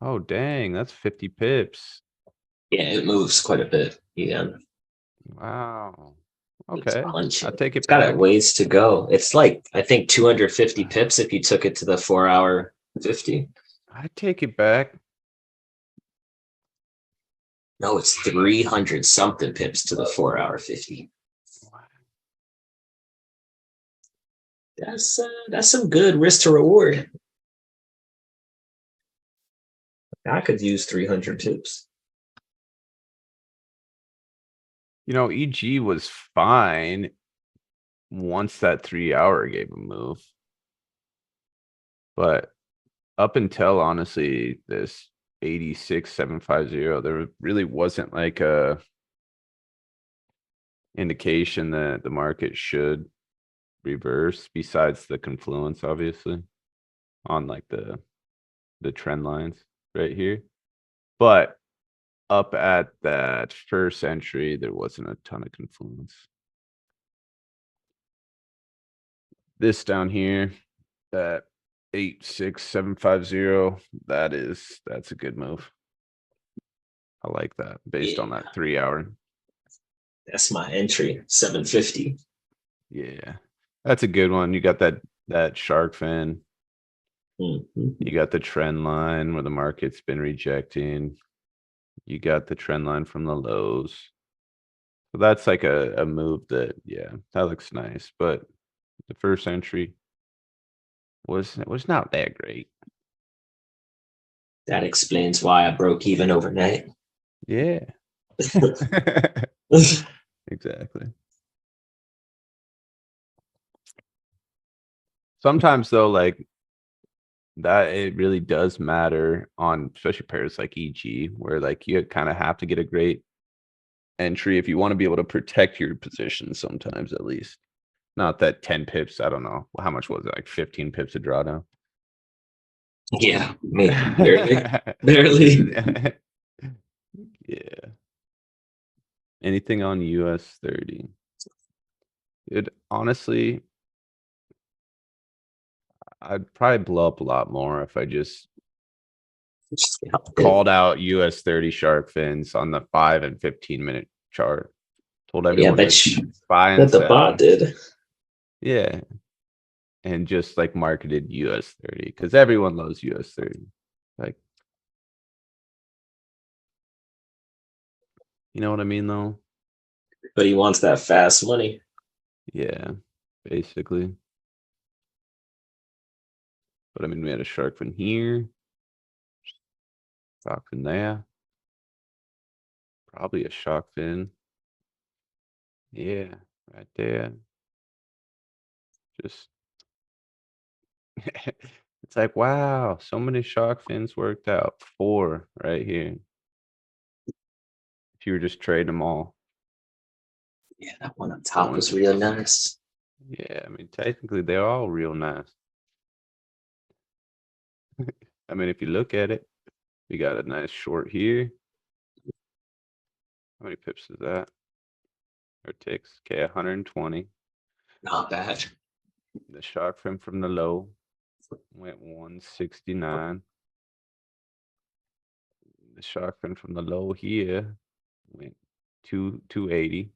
Oh, dang, that's 50 pips. Yeah, it moves quite a bit. Yeah, Wow. it's Okay, I'll punching. take It's it got a back. ways to go. It's like I think 250 pips if you took it to the 4 hour 50. I take it back. No, it's 300 something pips to the 4 hour 50. That's some good risk to reward. I could use 300 pips. You know, EG was fine once that 3 hour gave a move. But up until honestly this 86,750, there really wasn't like a indication that the market should reverse besides the confluence, obviously, on like the trend lines right here. But up at that first entry, there wasn't a ton of confluence. This down here, that 86750, that's a good move. I like that based on Yeah, that 3 hour. that's my entry, 750. Yeah. That's a good one. You got that shark fin. You Mhm. got the trend line where the market's been rejecting. You got the trend line from the lows. So that's like a move that, yeah, that looks nice. But the first entry was not that great. That explains why I broke even overnight. Yeah. Exactly. Sometimes though, like that it really does matter on especially pairs like EG, where like you kind of have to get a great entry if you want to be able to protect your position sometimes at least. Not that 10 pips, I don't know. How much was it? Like 15 pips a drawdown? Yeah, me barely, barely. Yeah. Anything on US 30? It honestly, I'd probably blow up a lot more if I just called out US 30 shark fins on the 5 and 15-minute chart. Told Yeah, everyone to buy and bet the bot sell. did. Yeah. And just like marketed US 30 because everyone loves US 30. Like, you know what I mean though? But he wants that fast money. Yeah, basically. But I mean, we had a shark fin here, shark fin there, probably a shark fin. Yeah, right there. Just it's like, wow, so many shark fins worked out. 4 right here. If you were just trading them all Yeah, that one on top going. was real nice. Yeah, I mean, technically they're all real nice. I mean, if you look at it, we got a nice short here. How many pips is that? Or ticks? Okay, 120. Not bad. The shark fin from the low went 169. The shark fin from the low here went 280.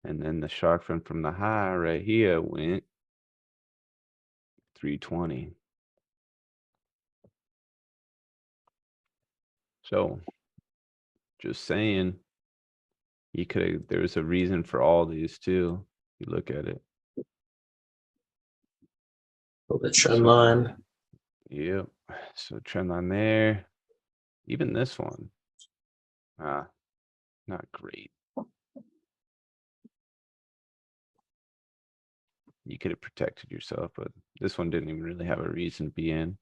And then the shark fin from the high right here went 320. So just saying, you could have, there was a reason for all these too. You look at it. Pull the trend So, line. yep. So trend line there. Even this one. Not great. You could have protected yourself, but this one didn't even really have a reason to be in.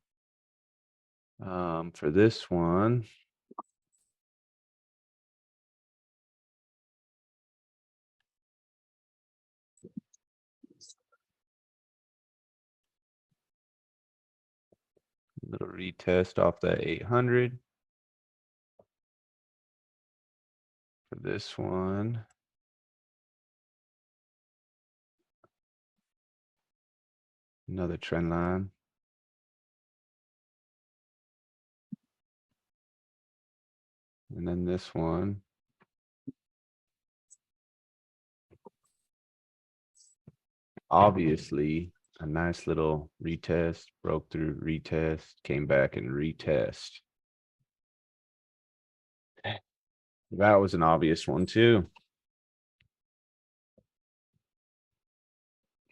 For this one, little retest off that 800. For this one, another trend line. And then this one. Obviously, a nice little retest, broke through, retest, came back and retest. That was an obvious one too.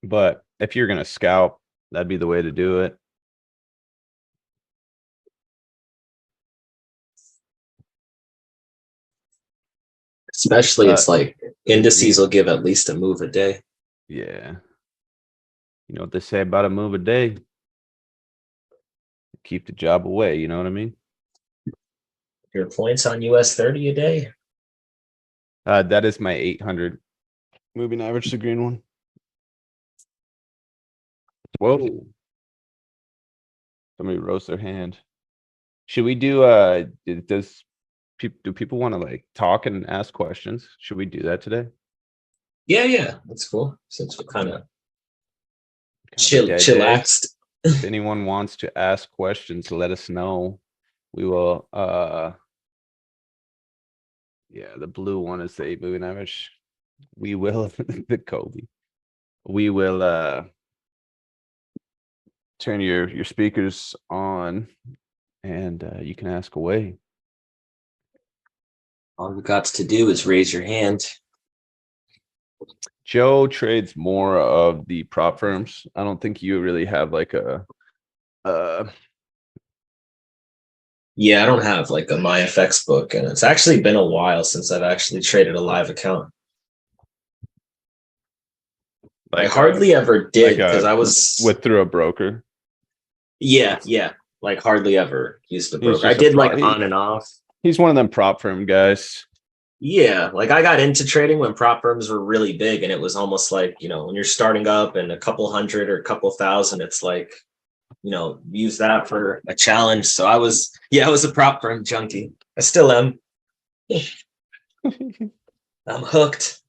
But if you're gonna scalp, that'd be the way to do it. Especially it's like indices re- will give at least a move a day. Yeah. You know what they say about a move a day? Keep the job away, you know what I mean? Your points on US 30 a day. That is my 800 moving average, the green one. Whoa. Somebody rose their hand. Should we do, do people want to like talk and ask questions? Should we do that today? Yeah, that's cool. Since we're kind of Kind of a dead day. chillaxed. If anyone wants to ask questions, let us know. We will, yeah, the blue one is the 8 moving average. We will, the Kobe. We will, turn your speakers on and you can ask away. All we got to do is raise your hand. Joe trades more of the prop firms. I don't think you really have like a Yeah, I don't have like a MyFX book, and it's actually been a while since I've actually traded a live account. I hardly ever did because I was with through a broker. Yeah, like hardly ever used the He's broker. I just a did like prop- on and off. He's one of them prop firm guys. Yeah, like I got into trading when prop firms were really big, and it was almost like, when you're starting up and a couple hundred or a couple thousand, it's like, use that for a challenge. So I was a prop firm junkie. I still am. I'm hooked.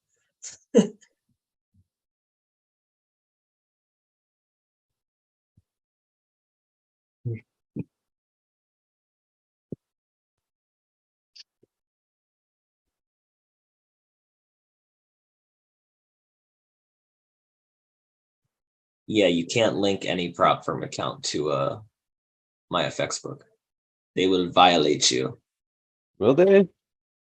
Yeah, you can't link any prop firm account to MyFX book. They will violate you. Will they?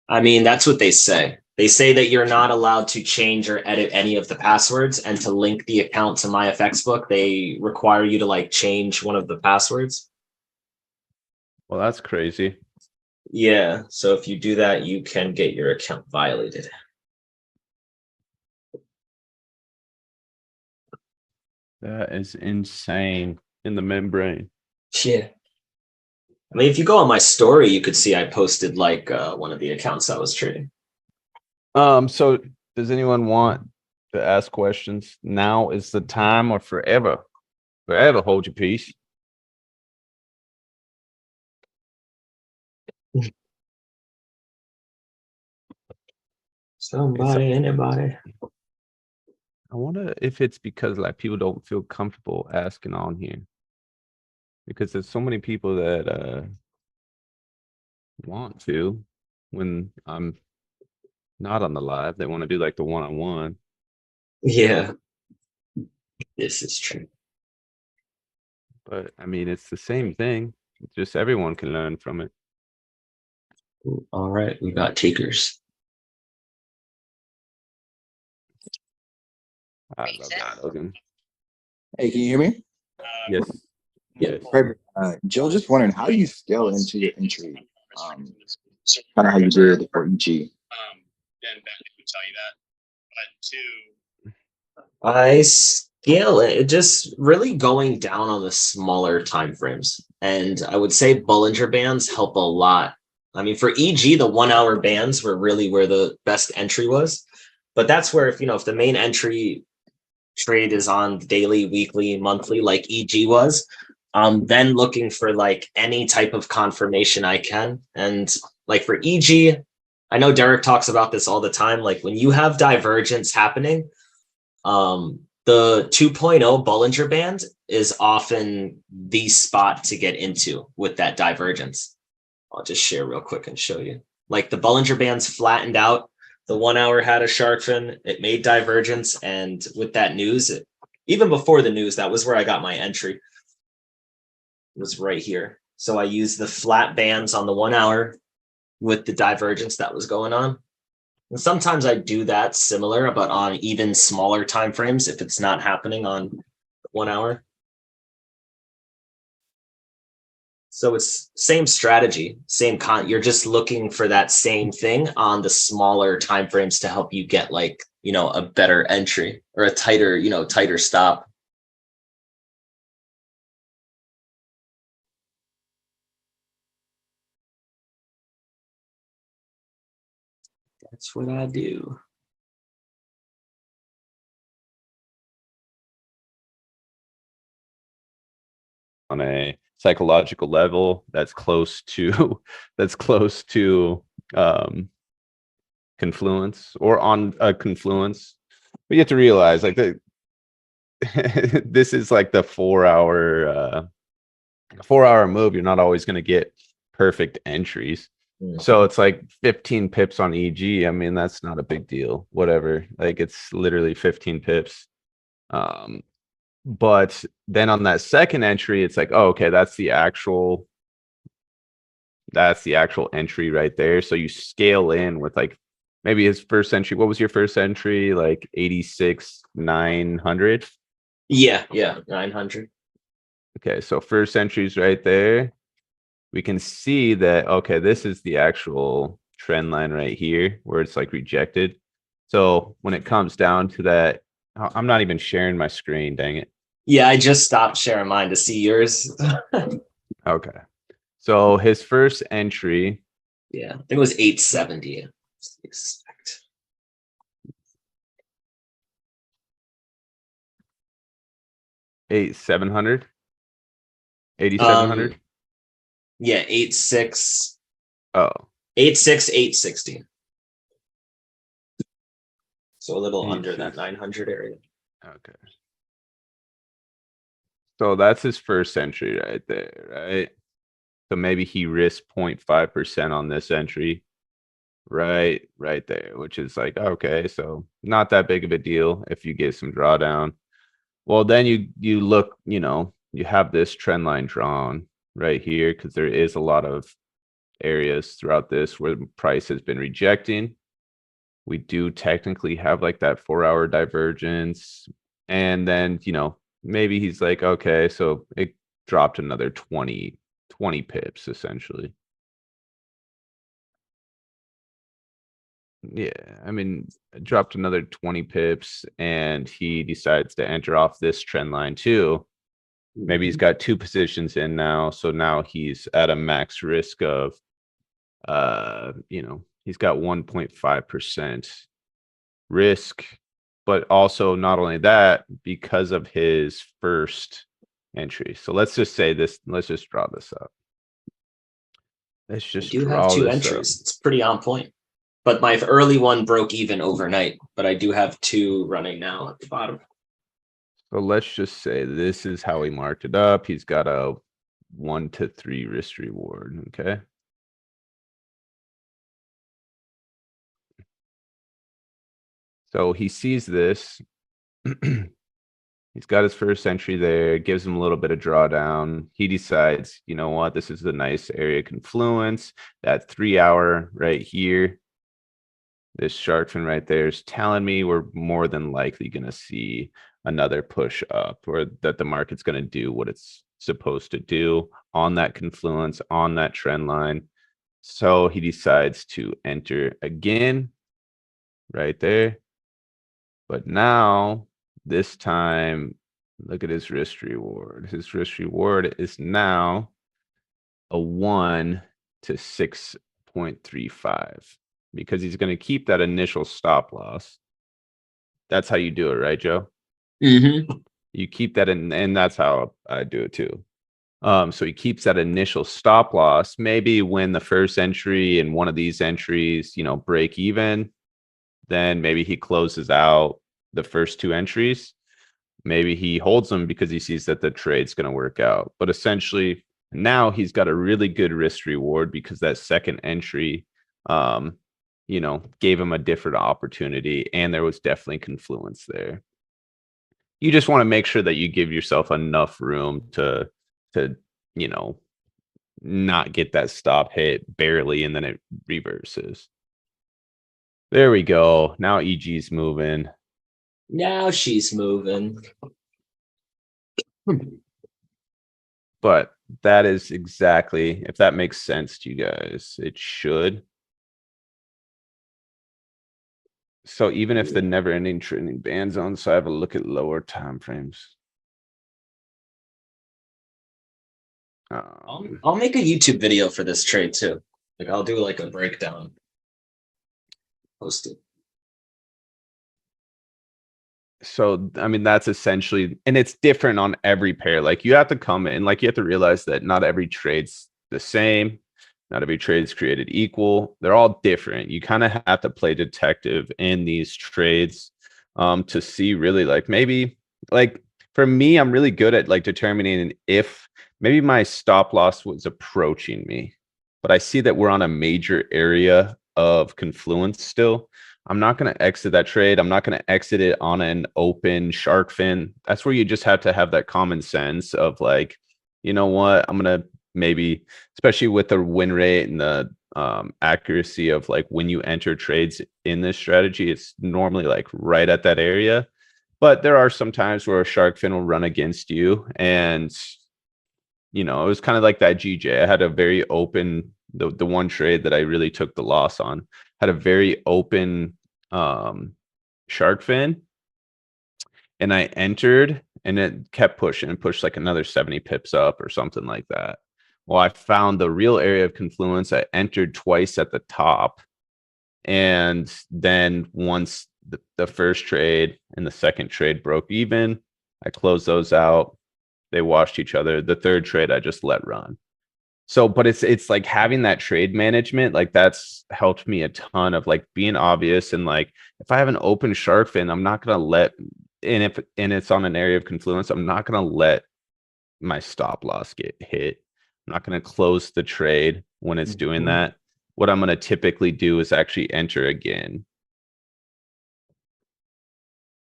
I mean, that's what they say. They say that you're not allowed to change or edit any of the passwords, and to link the account to MyFX book, they require you to like change one of the passwords. Well, that's crazy. Yeah, so if you do that, you can get your account violated. That is insane in the membrane. Yeah. I mean, if you go on my story, you could see I posted like one of the accounts I was trading. So does anyone want to ask questions? Now is the time, or forever? Forever hold your peace. Somebody, anybody. I wonder if it's because like people don't feel comfortable asking on here. Because there's so many people that want to when I'm not on the live. They want to do like the one-on-one. Yeah, this is true. But I mean, it's the same thing. Just everyone can learn from it. All right, we got takers. I love that, Logan. Hey, can you hear me? Yes. Yes. Perfect. Joe, just wondering how you scale into your entry. Kind of how you did for EG. And that would tell you that. But two, I scale it just really going down on the smaller time frames. And I would say Bollinger Bands help a lot. I mean, for EG, the 1 hour bands were really where the best entry was. But that's where if the main entry trade is on daily, weekly, monthly, like EG was, then looking for like any type of confirmation I can. And like for EG, I know Derek talks about this all the time. Like when you have divergence happening, the 2.0 Bollinger Band is often the spot to get into with that divergence. I'll just share real quick and show you. Like the Bollinger Bands flattened out. The 1 hour had a shark fin. It made divergence, and with that news, even before the news, that was where I got my entry. It was right here. So I used the flat bands on the 1 hour with the divergence that was going on. And sometimes I do that similar, but on even smaller time frames if it's not happening on 1 hour. So it's same strategy, same you're just looking for that same thing on the smaller time frames to help you get like, a better entry or a tighter, tighter stop. That's what I do. On a psychological level, that's close to confluence, or on a confluence. But you have to realize, like, this is like the 4 hour move. You're not always going to get perfect entries. So it's like 15 pips on EG. I mean, that's not a big deal. Whatever. Like, it's literally 15 pips. But then on that second entry, it's like, oh, okay, that's the actual entry right there. So you scale in with like maybe his first entry. What was your first entry? Like 86, 900? Yeah, 900. Okay, so first entry's right there. We can see that, okay, this is the actual trend line right here where it's like rejected. So when it comes down to that, I'm not even sharing my screen, dang it. Yeah, I just stopped sharing mine to see yours. Okay. So his first entry. Yeah, I think it was 870. Expect. Eight 700. 8,700. Yeah, 86. Oh, 86, 860. So a little under 86. that 900 area. Okay. So that's his first entry right there, right? So maybe he risked 0.5% on this entry. Right there, which is like, okay, so not that big of a deal if you get some drawdown. Well, then you look, you have this trend line drawn right here because there is a lot of areas throughout this where the price has been rejecting. We do technically have like that 4 hour divergence. And then, maybe he's like, okay, so it dropped another 20 pips essentially. Yeah, I mean, it dropped another 20 pips and he decides to enter off this trend line too. Maybe he's got 2 positions in now. So now he's at a max risk of, he's got 1.5% risk. But also not only that, because of his first entry. So let's just say this, let's just draw this up. Let's I just do draw have 2 this entries. up. It's pretty on point. But my early one broke even overnight, but I do have 2 running now at the bottom. So let's just say this is how he marked it up. He's got a 1 to 3 risk reward. Okay. So he sees this. He's got his first entry there, gives him a little bit of drawdown. He decides, you know what, this is a nice area confluence. That 3 hour right here, this shark fin right there is telling me we're more than likely going to see another push up, or that the market's going to do what it's supposed to do on that confluence, on that trend line. So he decides to enter again right there. But now, this time, look at his risk reward. His risk reward is now a 1 to 6.35 because he's going to keep that initial stop loss. That's how you do it, right, Joe? Mm-hmm. You keep that in, and that's how I do it too. So he keeps that initial stop loss. Maybe when the first entry and one of these entries, break even, then maybe he closes out the first 2 entries. Maybe he holds them because he sees that the trade's going to work out. But essentially, now he's got a really good risk reward because that second entry you know, gave him a different opportunity, and there was definitely confluence there. You just want to make sure that you give yourself enough room to, you know, not get that stop hit barely and then it reverses. There we go. Now EG's moving. Now she's moving. But that is exactly, if that makes sense to you guys, it should. So even if the never ending trending band zone, so I have a look at lower time frames. I'll make a YouTube video for this trade too. Like I'll do like a breakdown. Post it. So I mean that's essentially, and it's different on every pair. Like you have to come in, like you have to realize that not every trade's the same. Not every trade is created equal. They're all different. You kind of have to play detective in these trades to see really like maybe like for me, I'm really good at like determining if maybe my stop loss was approaching me, but I see that we're on a major area of confluence still. I'm not going to exit that trade. I'm not going to exit it on an open shark fin. That's where you just have to have that common sense of like, you know what, I'm going to maybe, especially with the win rate and the accuracy of like when you enter trades in this strategy, it's normally like right at that area. But there are some times where a shark fin will run against you. And, you know, it was kind of like that GJ. I had a very open, the one trade that I really took the loss on, had a very open shark fin. And I entered and it kept pushing and pushed like another 70 pips up or something like that. Well, I found the real area of confluence. I entered twice at the top. And then once the first trade and the second trade broke even, I closed those out. They washed each other. The third trade, I just let run. So, but it's like having that trade management, like that's helped me a ton of like being obvious and like if I have an open shark fin, I'm not gonna let, and it's on an area of confluence, I'm not gonna let my stop loss get hit. I'm not going to close the trade when it's doing that. What I'm going to typically do is actually enter again.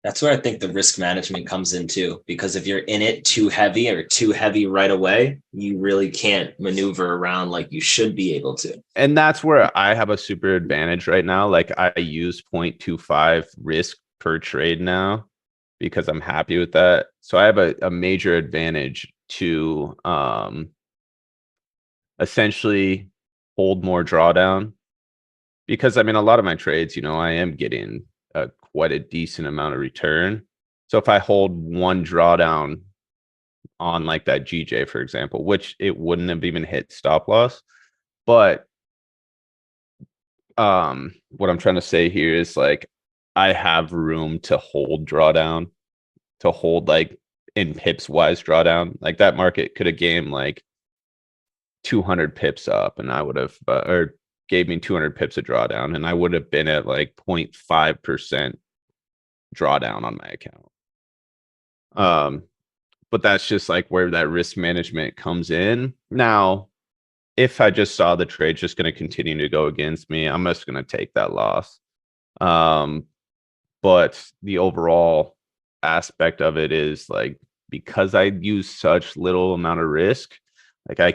That's where I think the risk management comes in too, because if you're in it too heavy or too heavy right away, you really can't maneuver around like you should be able to. And that's where I have a super advantage right now. Like I use 0.25 risk per trade now because I'm happy with that. So I have a major advantage to essentially hold more drawdown because I mean a lot of my trades, you know, I am getting quite a decent amount of return. So if I hold one drawdown on like that GJ, for example, which it wouldn't have even hit stop loss, but what I'm trying to say here is like I have room to hold drawdown, to hold like in pips wise drawdown. Like that market could have gained like 200 pips up and I would have or gave me 200 pips of drawdown and I would have been at like 0.5% drawdown on my account. But that's just like where that risk management comes in. Now, if I just saw the trade just going to continue to go against me, I'm just going to take that loss. But the overall aspect of it is like because I use such little amount of risk, like I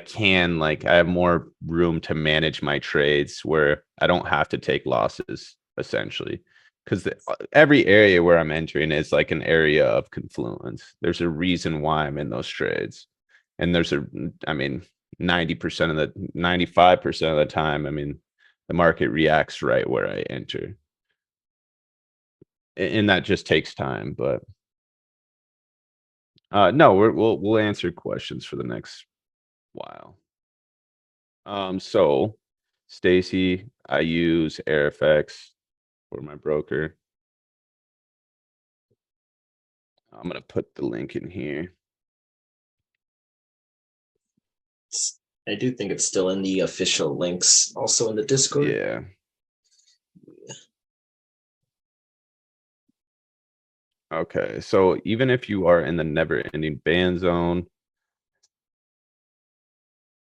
have more room to manage my trades where I don't have to take losses essentially. Because every area where I'm entering is like an area of confluence. There's a reason why I'm in those trades. And I mean, 90% of the 95% of the time, I mean, the market reacts right where I enter. And that just takes time, but no, we'll answer questions for the next while. So Stacy, I use AirFX for my broker. I'm gonna put the link in here. I do think it's still in the official links, also in the Discord. Yeah. Okay, so even if you are in the never-ending band zone.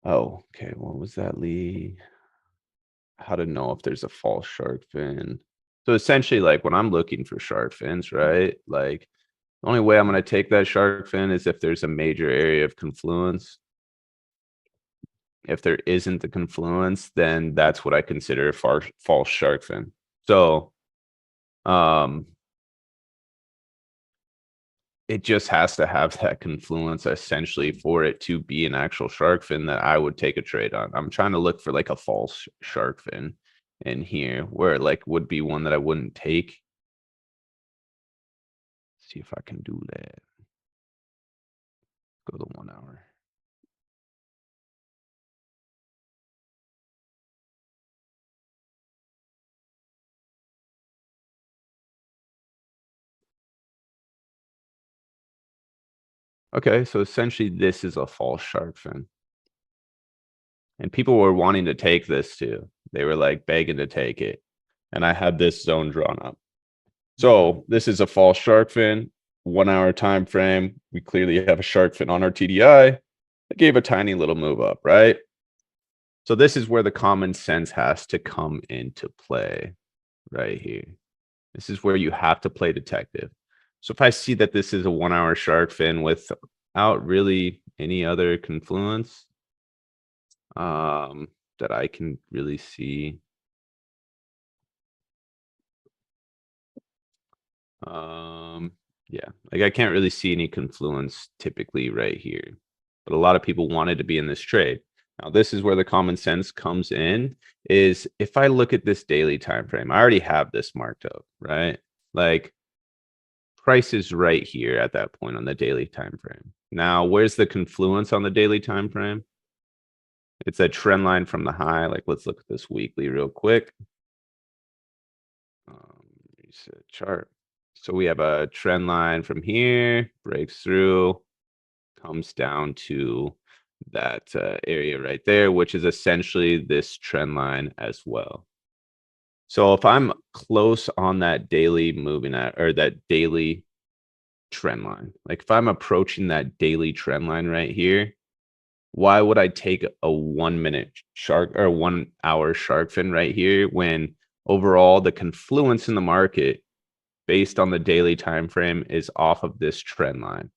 Oh, okay, what was that, Lee? how to know if there's a false shark fin. So essentially, like when I'm looking for shark fins, right? Like the only way I'm gonna take that shark fin is if there's a major area of confluence. If there isn't the confluence, then that's what I consider a false shark fin. So, um, it just has to have that confluence essentially for it to be an actual shark fin that I would take a trade on. I'm trying to look for like a false shark fin in here where it like would be one that I wouldn't take. See if I can do that. Go to 1 hour. Okay, so essentially this is a false shark fin. And people were wanting to take this too. They were like begging to take it. And I had this zone drawn up. So this is a false shark fin, 1 hour time frame. We clearly have a shark fin on our TDI. It gave a tiny little move up, right? So this is where the common sense has to come into play right here. This is where you have to play detective. So if I see that this is a 1 hour shark fin without really any other confluence, that I can really see. Yeah, like I can't really see any confluence typically right here, but a lot of people wanted to be in this trade. Now, this is where the common sense comes in, is if I look at this daily time frame, I already have this marked up, right? Like price is right here at that point on the daily time frame. Now, where's the confluence on the daily time frame? It's a trend line from the high. Like, let's look at this weekly real quick. Reset chart. So we have a trend line from here, breaks through, comes down to that area right there, which is essentially this trend line as well. So if I'm close on that daily moving at, or that daily trend line, like if I'm approaching that daily trend line right here, why would I take a 1 minute shark or 1 hour shark fin right here when overall the confluence in the market based on the daily time frame is off of this trend line?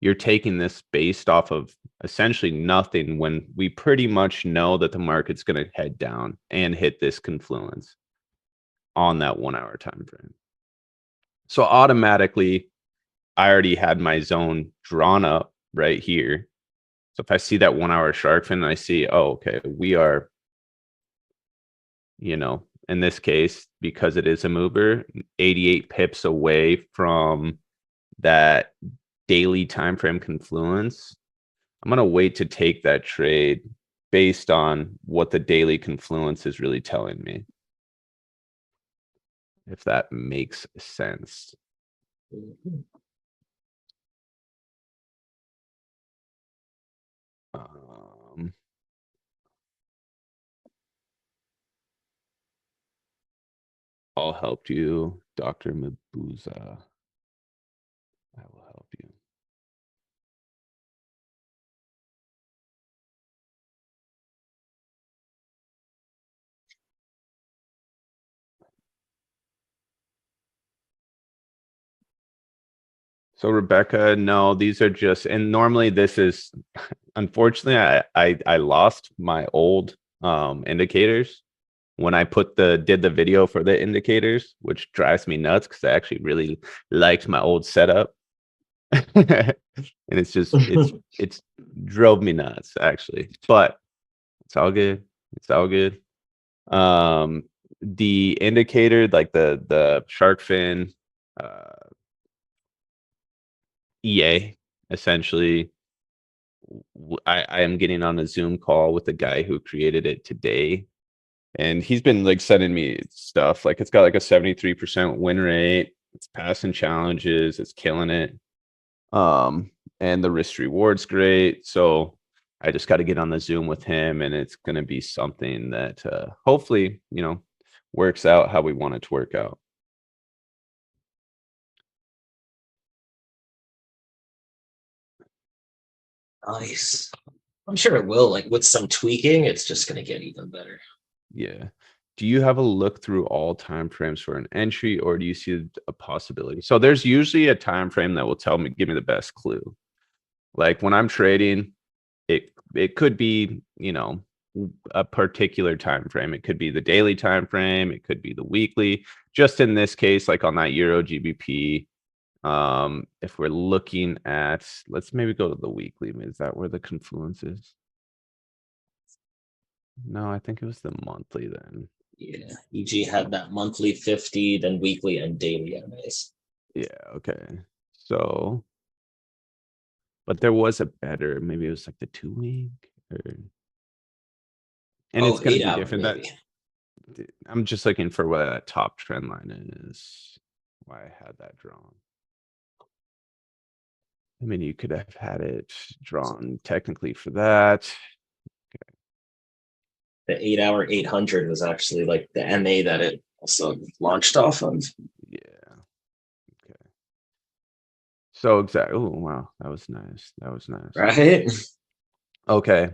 You're taking this based off of essentially nothing when we pretty much know that the market's going to head down and hit this confluence on that 1 hour time frame. So automatically, I already had my zone drawn up right here. So if I see that 1 hour shark fin, I see, oh, okay, we are, in this case, because it is a mover, 88 pips away from that daily time frame confluence. I'm going to wait to take that trade based on what the daily confluence is really telling me. If that makes sense. I'll help you, Dr. Mabuza. I will help you. So Rebecca, no, these are just, and normally this is, unfortunately, I lost my old indicators when I did the video for the indicators, which drives me nuts because I actually really liked my old setup. And it's drove me nuts actually, but it's all good. It's all good. The indicator, like the shark fin, EA, essentially, I am getting on a Zoom call with the guy who created it today, and he's been like sending me stuff. Like it's got like a 73% win rate. It's passing challenges. It's killing it. And the risk reward's great. So I just got to get on the Zoom with him, and it's going to be something that hopefully, works out how we want it to work out. Nice. I'm sure it will. Like with some tweaking, it's just going to get even better. Yeah. Do you have a look through all time frames for an entry, or do you see a possibility? So there's usually a time frame that will give me the best clue. Like when I'm trading, it could be, a particular time frame. It could be the daily time frame, it could be the weekly. Just in this case, like on that Euro GBP, if we're looking at, let's maybe go to the weekly. Is that where the confluence is? No, I think it was the monthly then. Yeah, EG had that monthly 50, then weekly and daily MAs. Yeah, okay. So, but there was a better, maybe it was like the 2 week or, and it's gonna 8 be hour different. maybe. I'm just looking for what that top trend line is. Why I had that drawn. I mean, you could have had it drawn technically for that. The 8 hour 800 was actually like the MA that it also launched off of. Yeah. Okay. So exactly. Oh wow, that was nice. That was nice. Right? Okay.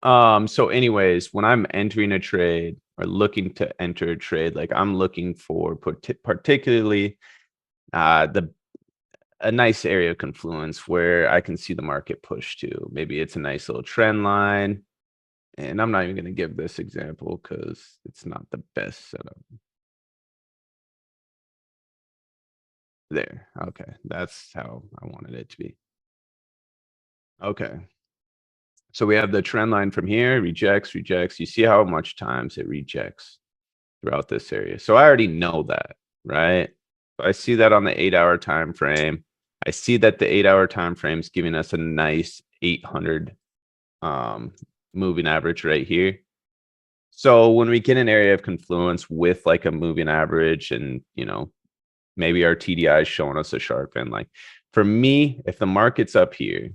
So anyways, when I'm entering a trade or looking to enter a trade, like I'm looking for particularly a nice area of confluence where I can see the market push to. Maybe it's a nice little trend line. And I'm not even going to give this example because it's not the best setup. There. Okay. That's how I wanted it to be. Okay. So we have the trend line from here, rejects, rejects. You see how much times it rejects throughout this area. So I already know that, right? So I see that on the 8 hour time frame. I see that the 8 hour time frame is giving us a nice 800 moving average right here. So when we get an area of confluence with like a moving average and, maybe our TDI is showing us a sharp fin, like for me, if the market's up here,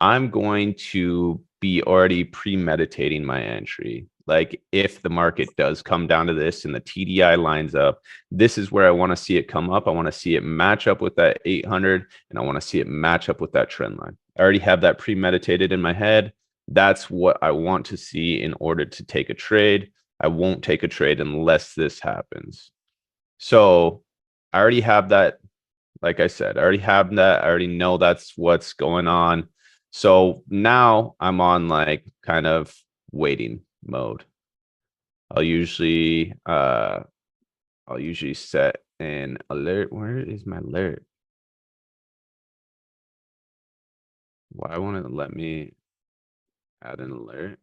I'm going to be already premeditating my entry. Like if the market does come down to this and the TDI lines up, this is where I want to see it come up. I want to see it match up with that 800 and I want to see it match up with that trend line. I already have that premeditated in my head. That's what I want to see in order to take a trade. I won't take a trade unless this happens. So I already have that. Like I said, I already have that. I already know that's what's going on. So now I'm on like kind of waiting mode. I'll usually set an alert. Where is my alert? Why won't it let me add an alert?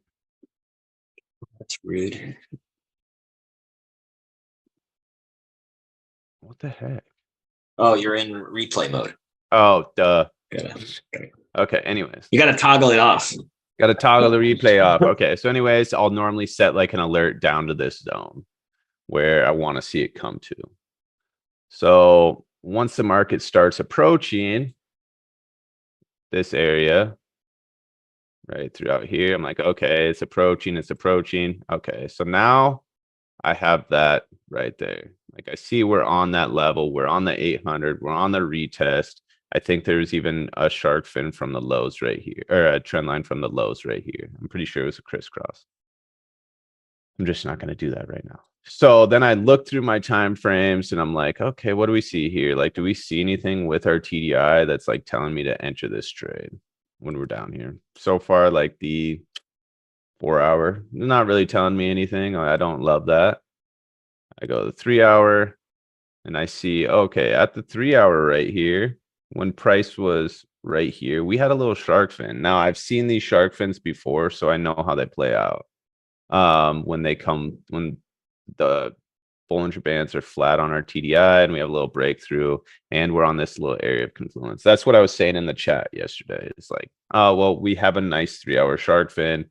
That's rude. What the heck? Oh, you're in replay mode. Oh, duh. Yeah. Okay, anyways. You got to toggle it off. Got to toggle the replay off. Okay, so anyways, I'll normally set like an alert down to this zone where I want to see it come to. So once the market starts approaching this area, right throughout here, I'm like, okay, it's approaching, it's approaching. Okay, so now I have that right there. Like I see we're on that level. We're on the 800. We're on the retest. I think there's even a shark fin from the lows right here, or a trend line from the lows right here. I'm pretty sure it was a crisscross. I'm just not going to do that right now. So then I look through my time frames and I'm like, okay, what do we see here? Like, do we see anything with our TDI that's like telling me to enter this trade when we're down here? So far, like the 4 hour, not really telling me anything. I don't love that. I go to the 3 hour and I see, okay, at the 3 hour right here, when price was right here, we had a little shark fin. Now I've seen these shark fins before, so I know how they play out. When the Bollinger Bands are flat on our TDI and we have a little breakthrough and we're on this little area of confluence. That's what I was saying in the chat yesterday. It's like, oh, well, we have a nice 3 hour shark fin.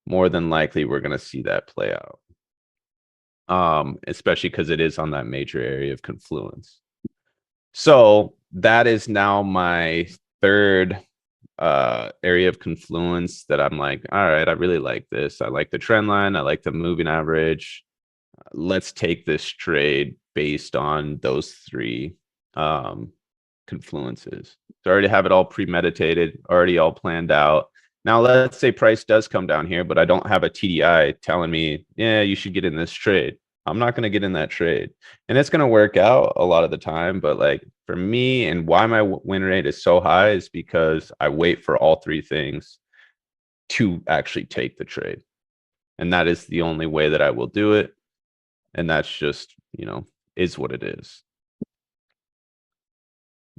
More than likely, we're going to see that play out. Especially because it is on that major area of confluence. So that is now my third area of confluence that I'm like, all right, I really like this. I like the trend line. I like the moving average. Let's take this trade based on those three confluences. So I already have it all premeditated, already all planned out. Now, let's say price does come down here, but I don't have a TDI telling me, yeah, you should get in this trade. I'm not going to get in that trade. And it's going to work out a lot of the time. But like for me, and why my win rate is so high is because I wait for all three things to actually take the trade. And that is the only way that I will do it. And that's just, is what it is.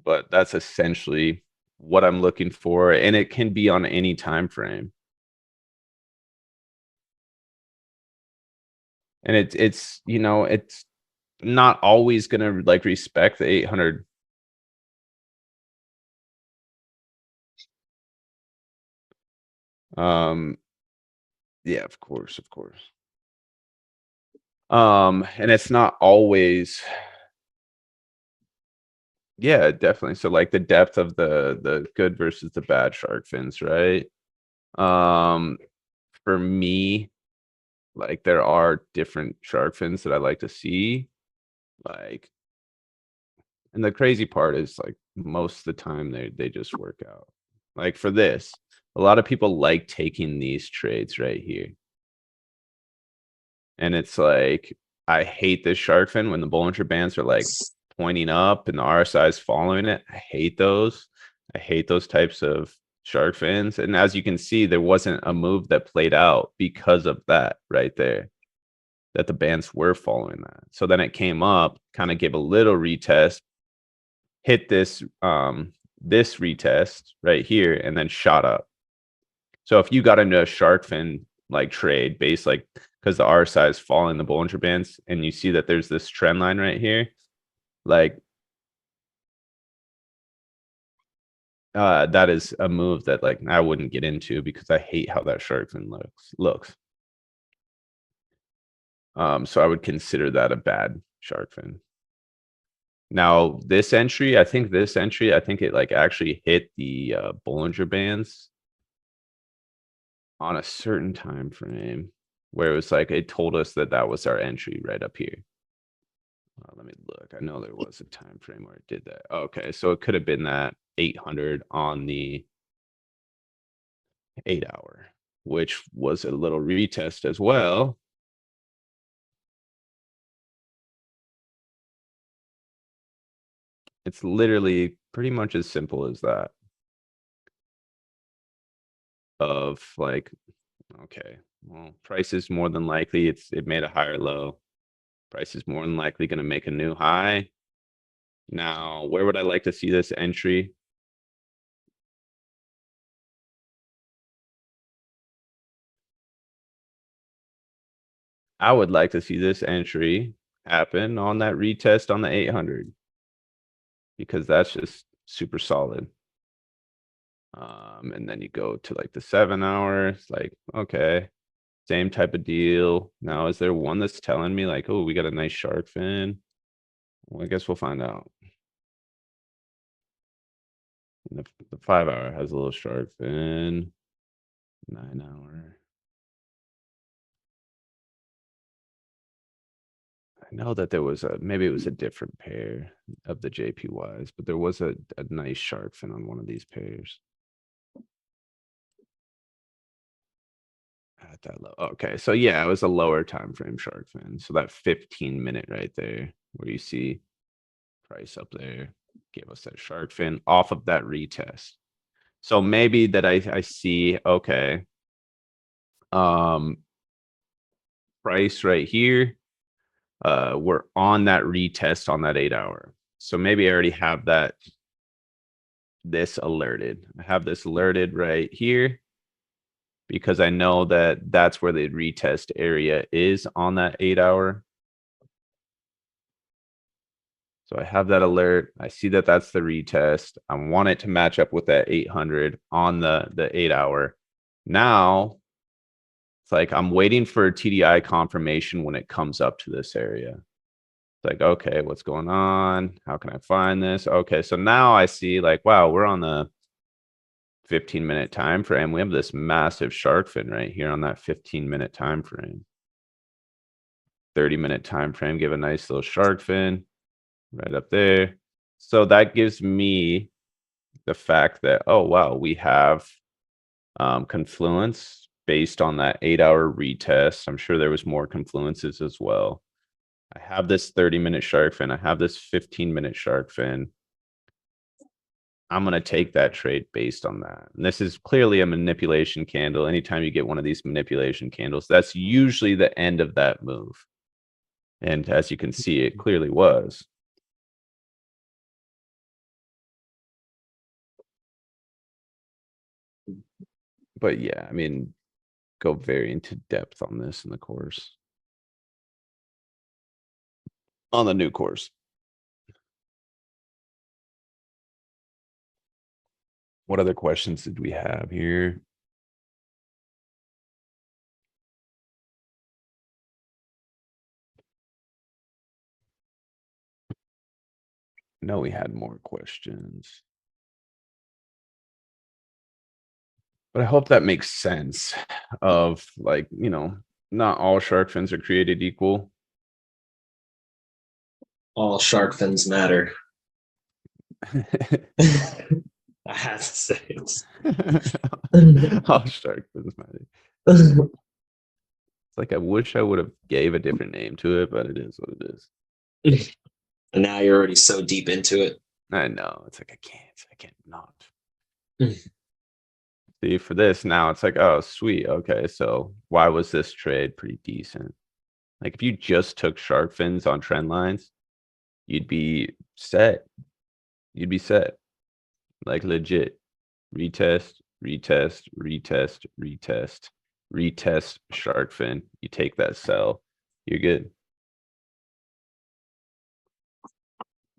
But that's essentially what I'm looking for. And it can be on any time frame. And it's not always gonna like respect the 800. Yeah, of course. And it's not always. Yeah, definitely. So like the depth of the good versus the bad shark fins, right? For me, like there are different shark fins that I like to see. Like, and the crazy part is like most of the time they just work out. Like for this, a lot of people like taking these trades right here. And it's like, I hate this shark fin when the Bollinger Bands are like pointing up and the RSI is following it. I hate those. I hate those types of shark fins. And as you can see, there wasn't a move that played out because of that right there, that the bands were following that. So then it came up, kind of gave a little retest, hit this this retest right here, and then shot up. So if you got into a shark fin like trade based, like because the RSI is following the Bollinger Bands, and you see that there's this trend line right here, like that is a move that like I wouldn't get into because I hate how that shark fin looks. So I would consider that a bad shark fin. Now this entry, I think it like actually hit the Bollinger Bands on a certain time frame where it was like it told us that that was our entry right up here. Let me look. I know there was a time frame where it did that. Okay, so it could have been that 800 on the 8-hour, which was a little retest as well. It's literally pretty much as simple as that. Of like, okay, well, price is more than likely it made a higher low. Price is more than likely going to make a new high. Now, where would I like to see this entry? I would like to see this entry happen on that retest on the 800 because that's just super solid. And then you go to like the 7-hour, it's like, okay, same type of deal. Now, is there one that's telling me like, oh, we got a nice shark fin? Well, I guess we'll find out. And the 5-hour has a little shark fin. 9-hour. I know that there was maybe it was a different pair of the JPYs, but there was a nice shark fin on one of these pairs. At that low. Okay, so yeah, it was a lower time frame shark fin. So that 15-minute right there, where you see price up there, gave us that shark fin off of that retest. So maybe that I see, okay. Price right here. We're on that retest on that 8-hour. So maybe I already have this alerted. I have this alerted right here because I know that that's where the retest area is on that 8-hour. So I have that alert. I see that that's the retest. I want it to match up with that 800 on the 8-hour. Now, it's like I'm waiting for TDI confirmation when it comes up to this area. It's like, okay, what's going on? How can I find this? Okay, so now I see like, wow, we're on the 15-minute time frame. We have this massive shark fin right here on that 15-minute time frame. 30-minute time frame, give a nice little shark fin right up there. So that gives me the fact that, oh, wow, we have confluence based on that 8-hour retest. I'm sure there was more confluences as well. I have this 30-minute shark fin. I have this 15-minute shark fin. I'm going to take that trade based on that. And this is clearly a manipulation candle. Anytime you get one of these manipulation candles, that's usually the end of that move. And as you can see, it clearly was. But yeah, I mean, go very into depth on this in the course. On the new course. What other questions did we have here? No, we had more questions. But I hope that makes sense of like, you know, not all shark fins are created equal. All shark fins matter. I had to say it. All shark fins matter. It's like I wish I would have gave a different name to it, but it is what it is. And now you're already so deep into it. I know. It's like I can't not. See, for this now, it's like, oh, sweet. Okay, so why was this trade pretty decent? Like if you just took shark fins on trend lines, you'd be set. You'd be set. Like legit. Retest, retest, retest, retest, retest shark fin. You take that sell. You're good.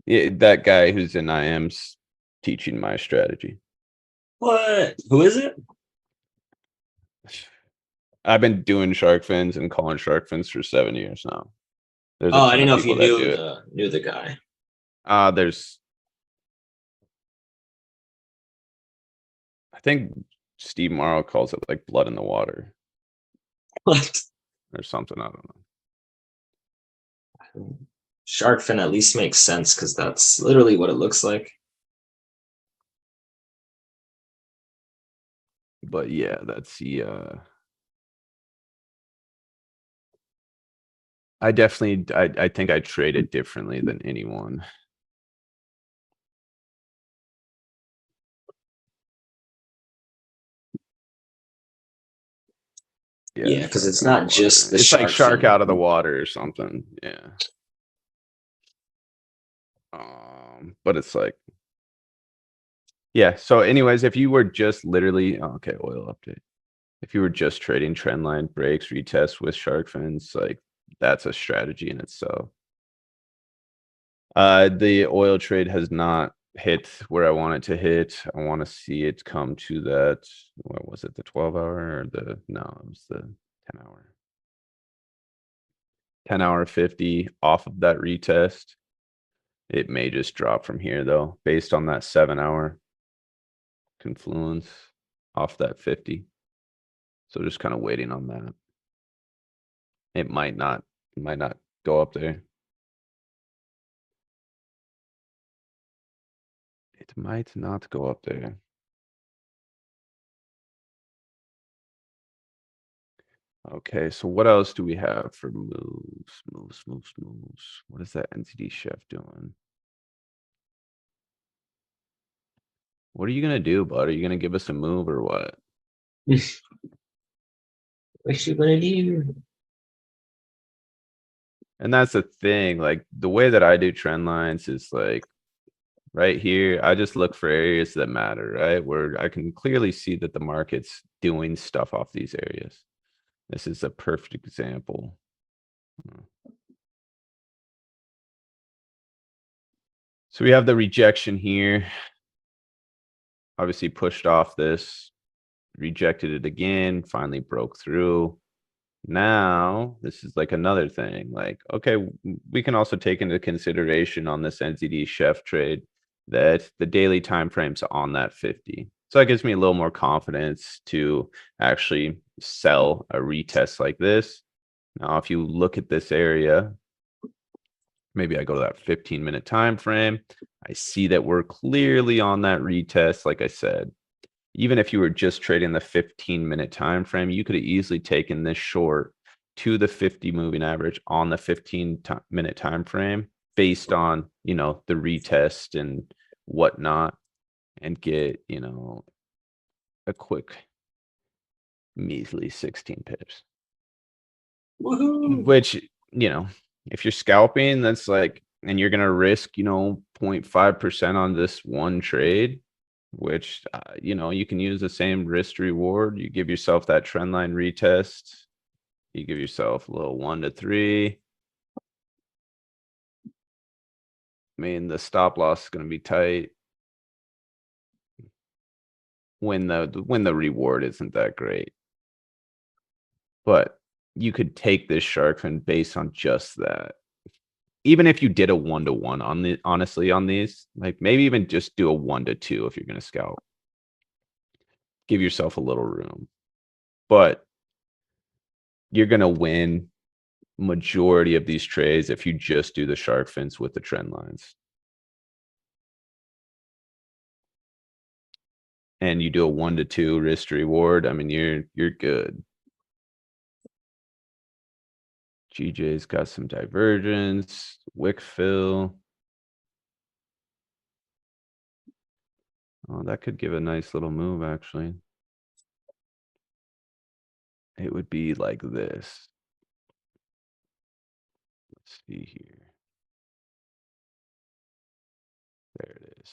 Yeah, that guy who's in IM's teaching my strategy. What? Who is it? I've been doing shark fins and calling shark fins for 7 years now. There's a Oh, I ton didn't of know if you people that do knew it. the guy. There's, I think Steve Morrow calls it like blood in the water What? or something. I don't know. Shark fin at least makes sense because that's literally what it looks like. But yeah, that's the I definitely I think I trade it differently than anyone. Yeah, because it's shark out of not the just water. the It's like shark shark fin. out of the water or something. Yeah. But it's like, yeah. So anyways, if you were just literally, oh, okay, oil update. If you were just trading trend line breaks, retest with shark fins, like that's a strategy in itself. The oil trade has not hit where I want it to hit. I want to see it come to that. What was it? The 12-hour or the, no, it was the 10-hour. 10-hour 50 off of that retest. It may just drop from here though, based on that 7-hour confluence off that 50. So just kind of waiting on that. It might not go up there. It might not go up there. Okay, so what else do we have for moves? Moves. What is that NZD chef doing? What are you gonna do, bud? Are you gonna give us a move or what? What you gonna do? And that's the thing, like the way that I do trend lines is like right here, I just look for areas that matter, right? Where I can clearly see that the market's doing stuff off these areas. This is a perfect example. So we have the rejection here. Obviously pushed off this, rejected it again, finally broke through. Now, this is like another thing, like, okay, we can also take into consideration on this NZD chef trade that the daily time frame's on that 50. So that gives me a little more confidence to actually sell a retest like this. Now, if you look at this area, Maybe I go to that 15-minute time frame. I see that we're clearly on that retest, like I said. Even if you were just trading the 15-minute time frame, you could have easily taken this short to the 50 moving average on the 15-minute time frame based on, you know, the retest and whatnot, and get, you know, a quick measly 16 pips. Woohoo! Which, you know, if you're scalping, that's like, and you're gonna risk, you know, 0.5% on this one trade, which, you know, you can use the same risk to reward. You give yourself that trend line retest. You give yourself a little 1 to 3. I mean, the stop loss is gonna be tight. When the reward isn't that great. But you could take this shark fin based on just that. Even if you did a 1-to-1 on the honestly on these, like maybe even just do a 1-to-2 if you're gonna scalp. Give yourself a little room. But you're gonna win majority of these trades if you just do the shark fins with the trend lines. And you do a 1-to-2 risk to reward, I mean, you're good. GJ's got some divergence, wick fill. Oh, that could give a nice little move, actually. It would be like this. Let's see here. There it is.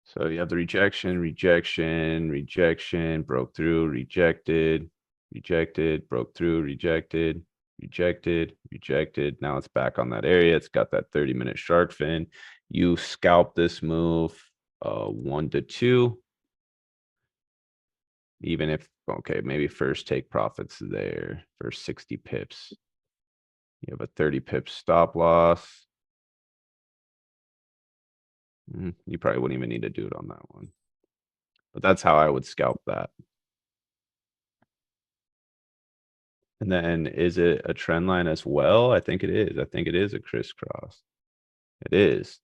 So you have the rejection, rejection, rejection, broke through, rejected, rejected, broke through, rejected, rejected, rejected. Now it's back on that area. It's got that 30-minute shark fin. You scalp this move 1-to-2. Even if, okay, maybe first take profits there for 60 pips. You have a 30 pip stop loss. You probably wouldn't even need to do it on that one. But that's how I would scalp that. And then is it a trend line as well? I think it is. I think it is a crisscross. It is.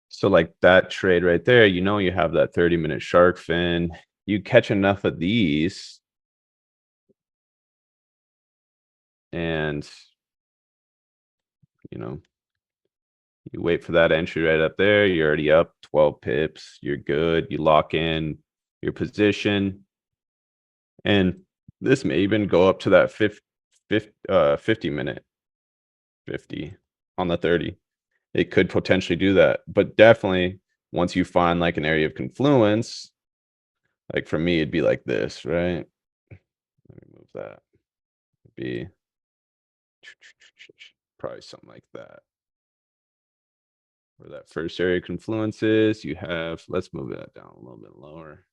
So like that trade right there, you know, you have that 30-minute shark fin. You catch enough of these. And, you know, you wait for that entry right up there. You're already up 12 pips. You're good. You lock in your position. And this may even go up to that 50-minute 50 on the 30. It could potentially do that. But definitely once you find like an area of confluence, like for me, it'd be like this, right? Let me move that. It'd be probably something like that. Where that first area of confluence is, you have, let's move that down a little bit lower.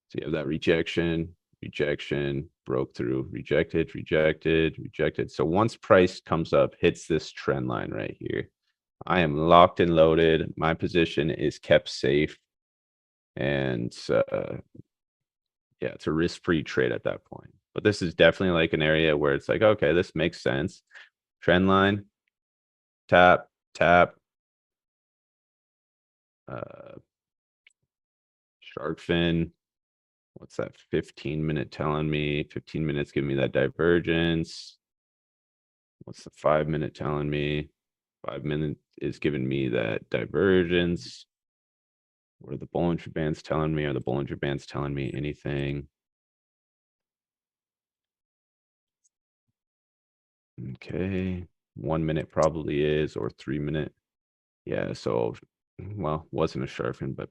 So you have that rejection, rejection, broke through, rejected, rejected, rejected. So once price comes up, hits this trend line right here, I am locked and loaded. My position is kept safe. And yeah, it's a risk-free trade at that point. But this is definitely like an area where it's like, okay, this makes sense. Trend line, tap, tap. Shark fin. What's that 15-minute telling me? 15 minutes giving me that divergence. What's the 5-minute telling me? 5 minutes is giving me that divergence. What are the Bollinger Bands telling me? Are the Bollinger Bands telling me anything? Okay, 1 minute probably is, or 3-minute. Yeah, so, well, wasn't a shark fin, but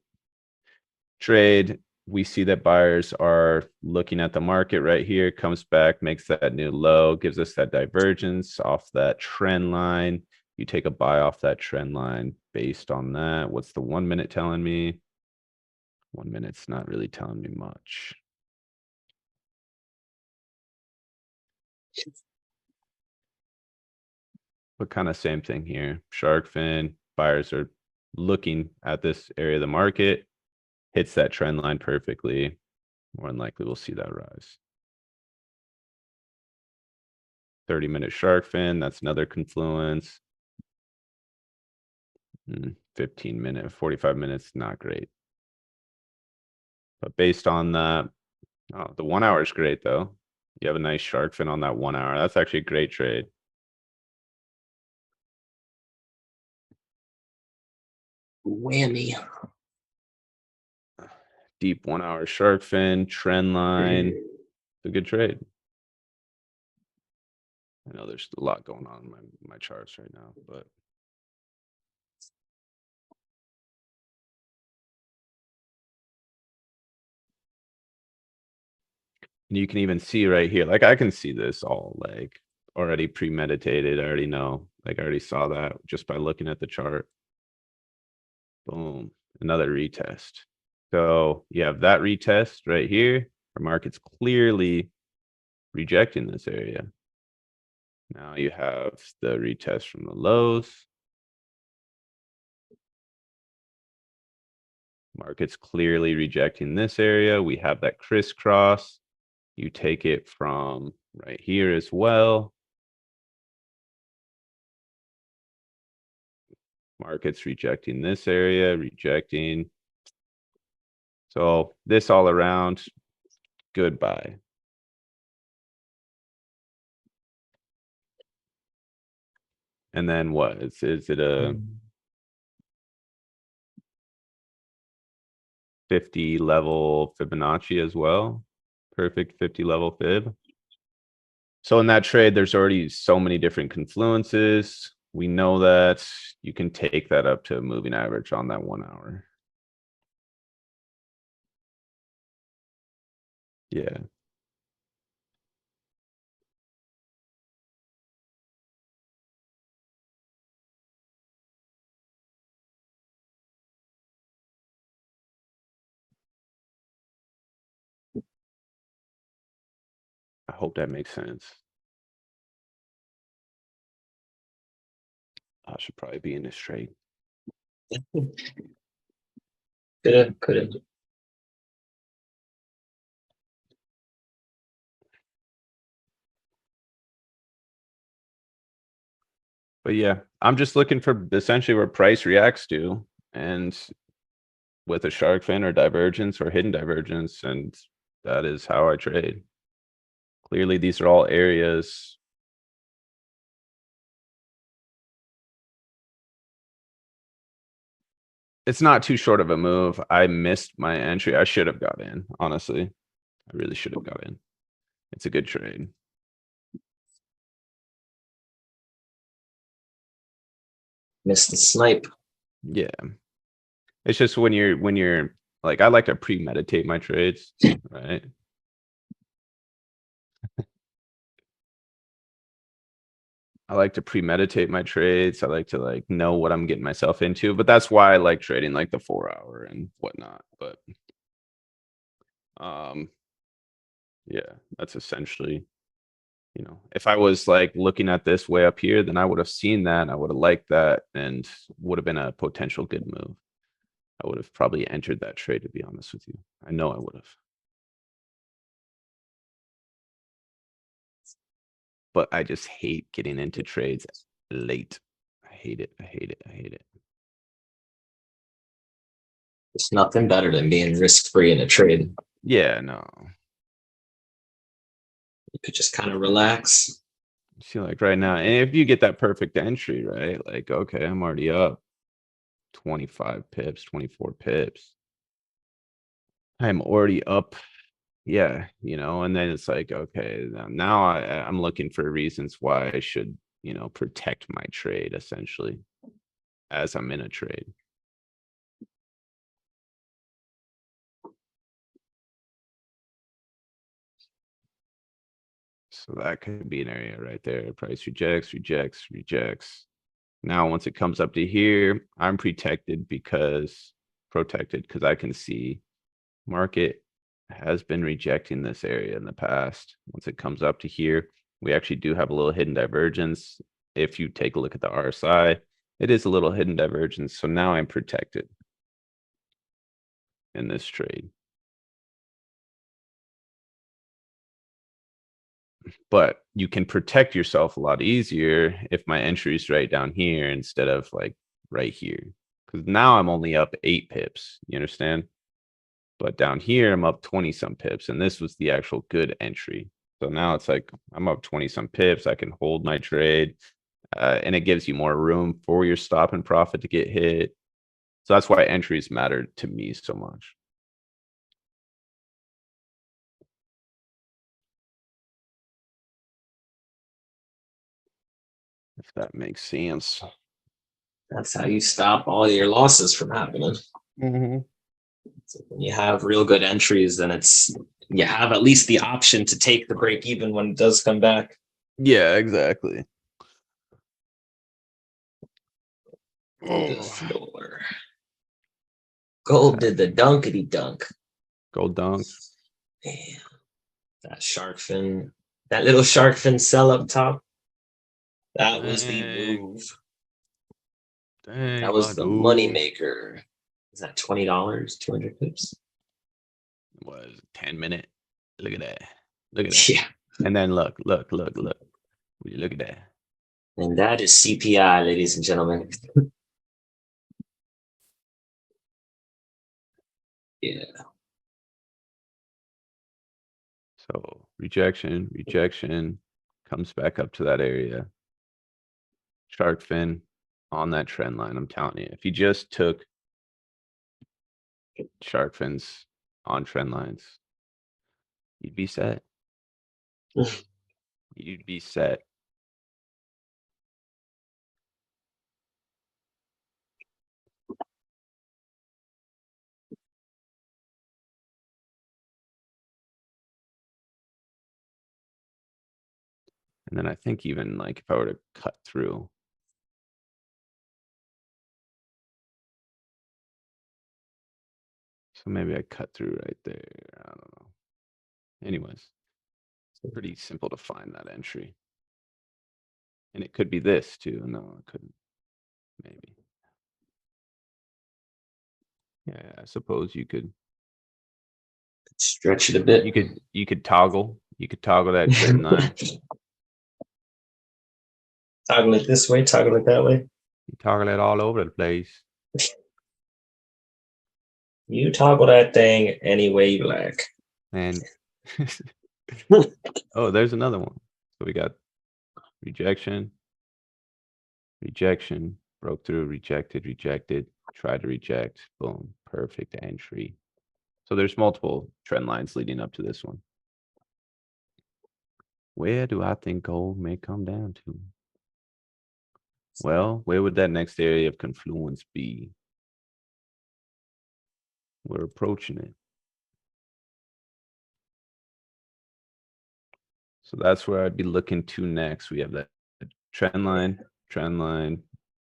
trade. We see that buyers are looking at the market right here, comes back, makes that new low, gives us that divergence off that trend line. You take a buy off that trend line based on that. What's the 1 minute telling me? 1 minute's not really telling me much. But kind of same thing here. Shark fin, buyers are looking at this area of the market, hits that trend line perfectly. More than likely we'll see that rise. 30-minute shark fin, that's another confluence. 15-minute, 45 minutes, not great. But based on that, oh, the 1 hour is great though. You have a nice shark fin on that 1 hour. That's actually a great trade. Whammy. Deep 1 hour shark fin, trend line. It's a good trade. I know there's a lot going on in my charts right now, but you can even see right here, like I can see this all like already premeditated. I already know, like I already saw that just by looking at the chart. Boom, another retest. So you have that retest right here. Our market's clearly rejecting this area. Now you have the retest from the lows. Market's clearly rejecting this area. We have that crisscross. You take it from right here as well. Market's rejecting this area, rejecting. So this all around, goodbye. And then what? Is it a 50 level Fibonacci as well? Perfect 50 level fib. So in that trade, there's already so many different confluences. We know that you can take that up to a moving average on that 1 hour. Yeah. I hope that makes sense. I should probably be in this trade. Could have. But yeah, I'm just looking for essentially where price reacts to, and with a shark fin or divergence or hidden divergence, and that is how I trade. Clearly, these are all areas. It's not too short of a move. I missed my entry. I should have got in, honestly. I really should have got in. It's a good trade. Missed the snipe. Yeah. It's just when you're like, I like to premeditate my trades, right? I like to premeditate my trades. I like to like know what I'm getting myself into, but that's why I like trading like the 4 hour and whatnot. But yeah, that's essentially, you know, if I was like looking at this way up here, then I would have seen that. I would have liked that and would have been a potential good move. I would have probably entered that trade, to be honest with you. I know I would have. But I just hate getting into trades late. I hate it. I hate it. I hate it. It's nothing better than being risk-free in a trade. Yeah, no. You could just kind of relax. See, like right now, and if you get that perfect entry, right? Like, okay, I'm already up 25 pips, 24 pips. I'm already up. Yeah, you know, and then it's like, okay, now I'm looking for reasons why I should, you know, protect my trade essentially as I'm in a trade. So that could be an area right there. Price rejects, rejects, rejects. Now, once it comes up to here, I'm protected because I can see market has been rejecting this area in the past. Once it comes up to here, we actually do have a little hidden divergence. If you take a look at the RSI, it is a little hidden divergence. So now I'm protected in this trade. But you can protect yourself a lot easier if my entry is right down here instead of like right here. Because now I'm only up 8 pips. You understand? But down here, I'm up 20 some pips, and this was the actual good entry. So now it's like I'm up 20 some pips. I can hold my trade, and it gives you more room for your stop and profit to get hit. So that's why entries matter to me so much. If that makes sense. That's how you stop all your losses from happening. So when you have real good entries, then you have at least the option to take the break even when it does come back. Yeah, exactly. The floor. Gold did the dunkety dunk. Gold dunks. Damn. That shark fin, that little shark fin sell up top. That was the Dang. move. Dang, That was the Badu. money maker. Is that $20? 200 pips? Was 10-minute. Look at that. Look at that. Yeah. And then look. Would you look at that? And that is CPI, ladies and gentlemen. Yeah. So rejection, comes back up to that area. Shark fin on that trend line. I'm telling you, if you just took shark fins on trend lines, you'd be set. You'd be set. And then I think even like if I were to cut through. So maybe I cut through right there. I don't know. Anyways, it's pretty simple to find that entry. And it could be this too. No, it couldn't. Maybe. Yeah, I suppose you could. Stretch it a bit. You could toggle. You could toggle that trend line. Toggle it this way, toggle it that way. You toggle it all over the place. You toggle that thing any way you like. And oh, there's another one. So we got rejection, broke through, rejected, tried to reject, boom, perfect entry. So there's multiple trend lines leading up to this one. Where do I think gold may come down to? Well, where would that next area of confluence be? We're approaching it. So that's where I'd be looking to next. We have that trend line.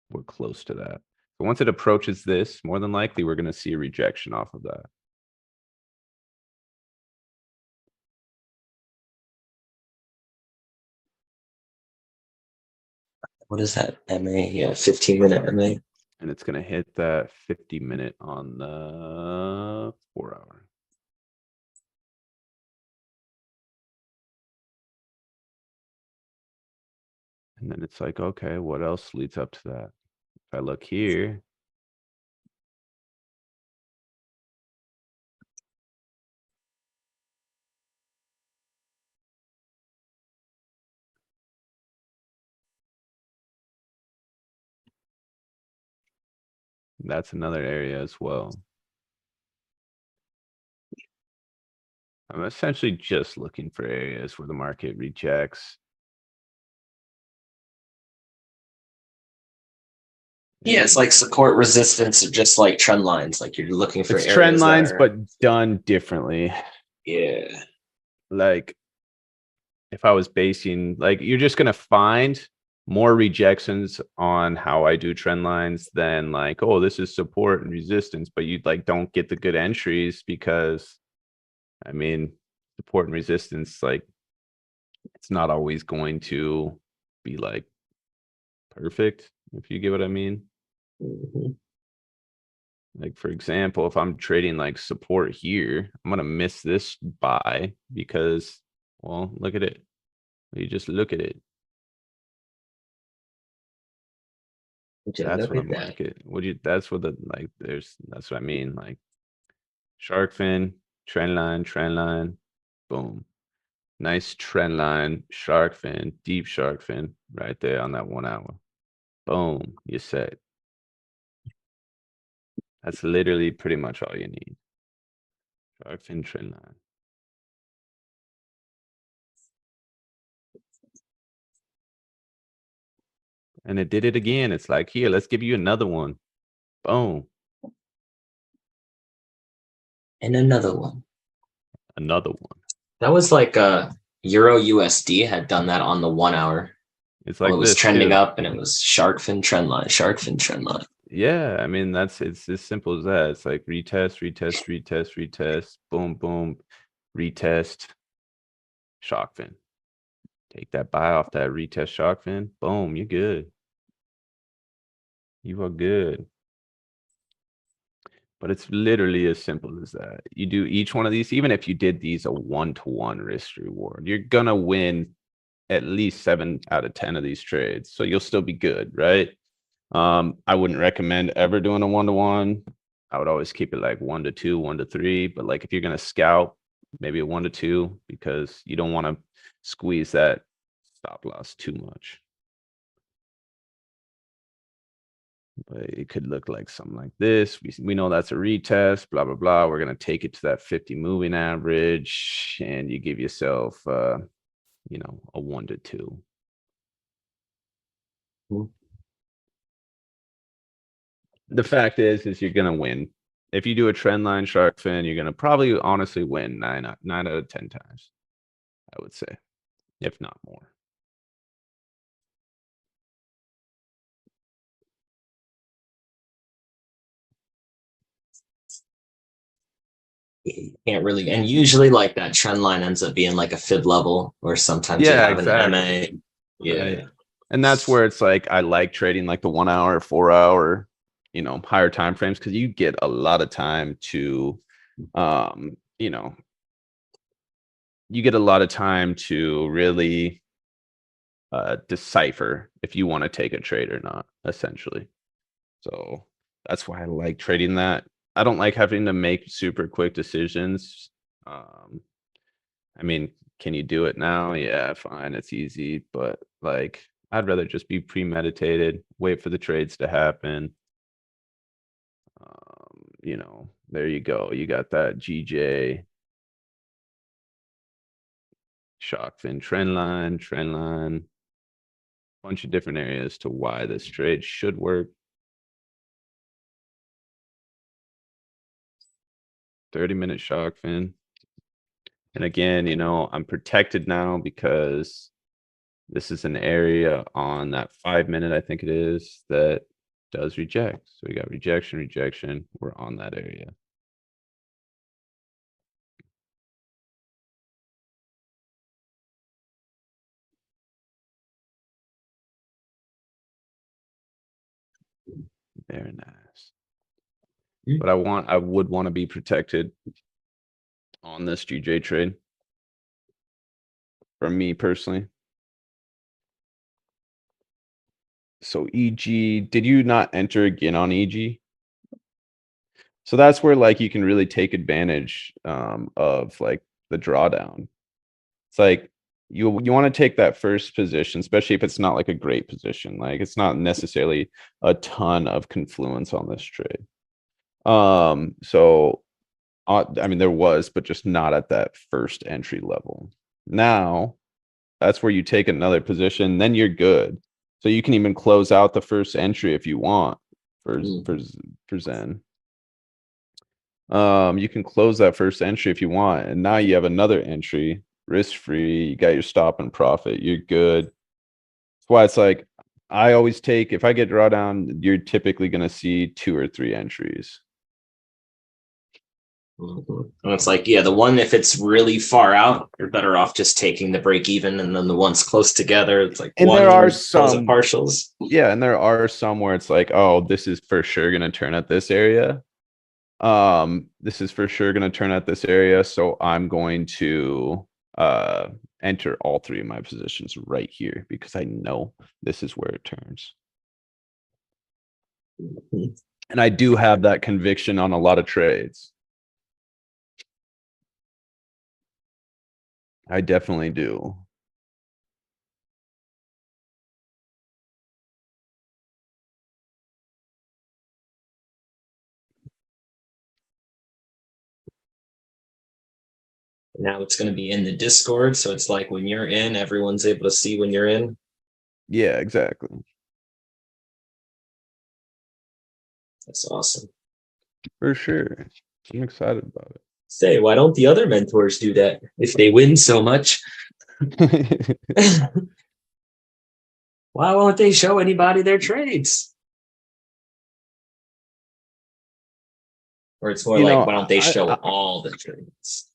We're close to that. But once it approaches this, more than likely, we're going to see a rejection off of that. What is that? MA? Yeah, 15-minute MA. And it's going to hit that 50-minute on the 4-hour. And then it's like, okay, what else leads up to that? If I look here. That's another area as well. I'm essentially just looking for areas where the market rejects. Yeah, it's like support resistance, or just like trend lines. Like you're looking for It's trend areas that lines, are- but done differently. yeah. Like if I was basing, like you're just gonna find more rejections on how I do trend lines than like, oh, this is support and resistance, but you like don't get the good entries because I mean, support and resistance, like it's not always going to be like perfect, if you get what I mean. Mhm. Like for example, if I'm trading like support here, I'm gonna miss this buy because, well, look at it. You just look at it. Would you That's look what a at that? market. That's what the like. That's what I mean. Like shark fin, trend line, boom. Nice trend line, shark fin, deep shark fin, right there on that 1 hour. Boom, you set. That's literally pretty much all you need. Shark fin, trend line. And it did it again. It's like, here, let's give you another one. Boom, And another one. another one. That was like Euro USD had done that on the 1 hour. It's Well, like it was this trending too. up and it was shark fin trend line, shark fin trend line. Yeah, I mean it's as simple as that. It's like retest, boom, boom, retest, shock fin. Take that buy off that retest shock fin. Boom, you're good. You are good. But it's literally as simple as that. You do each one of these, even if you did these a 1-to-1 risk reward, you're gonna win at least 7 out of 10 of these trades. So you'll still be good, right? I wouldn't recommend ever doing a 1-to-1. I would always keep it like 1-to-2, 1-to-3. But like if you're gonna scout, maybe a 1-to-2 because you don't want to squeeze that stop loss too much. But it could look like something like this. We know that's a retest, blah, blah, blah. We're going to take it to that 50 moving average and you give yourself, you know, a 1-to-2. The fact is you're going to win. If you do a trend line shark fin, you're going to probably honestly win 9 out of 10 times, I would say, if not more. You can't really, and usually like that trend line ends up being like a fib level, or sometimes you Yeah, have exactly. an MA. Yeah. Right. And that's where it's like I like trading like the 1 hour, 4 hour, you know, higher time frames because you get a lot of time to you know, you get a lot of time to really decipher if you want to take a trade or not, essentially. So that's why I like trading that. I don't like having to make super quick decisions. I mean, can you do it now? Yeah, fine, it's easy, but like I'd rather just be premeditated, wait for the trades to happen. You know, there you go. You got that GJ shock fin trend line, bunch of different areas to why this trade should work. 30-minute shock fin. And again, you know, I'm protected now because this is an area on that 5-minute, I think it is, that does reject. So we got rejection. We're on that area. Very nice. But I would want to be protected on this GJ trade. For me personally. So EG, did you not enter again on EG? So that's where like you can really take advantage of like the drawdown. It's like you want to take that first position, especially if it's not like a great position. Like it's not necessarily a ton of confluence on this trade. So I mean there was, but just not at that first entry level. Now that's where you take another position, then you're good. So you can even close out the first entry if you want for Zen. You can close that first entry if you want, and now you have another entry, risk free. You got your stop and profit. You're good. That's why it's like I always take if I get drawdown, you're typically gonna see 2 or 3 entries. And it's like, yeah, the one if it's really far out, you're better off just taking the break even, and then the ones close together, it's like And one there are close at some partials. Yeah, and there are some where it's like, oh, this is for sure gonna turn at this area. This is for sure gonna turn at this area, so I'm going to enter all three of my positions right here because I know this is where it turns. Mhm. And I do have that conviction on a lot of trades. I definitely do. Now it's going to be in the Discord, so it's like when you're in, everyone's able to see when you're in. Yeah, exactly. That's awesome. For sure. I'm excited about Say, why don't the other mentors do that if they win so much? it. Why won't they show anybody their trades? Or it's more You like, know, why don't they show I all the trades?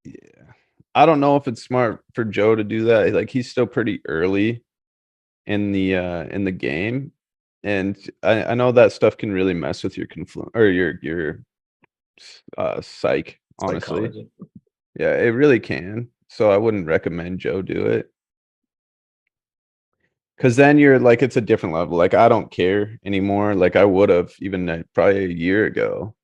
yeah. I don't know if it's smart for Joe to do that. Like he's still pretty early in the game. And I know that stuff can really mess with your confluence or your psych, honestly. Psychology. Yeah, it really can. So I wouldn't recommend Joe do it. Cause then you're like, it's a different level. Like I don't care anymore. Like I would have even probably a year ago.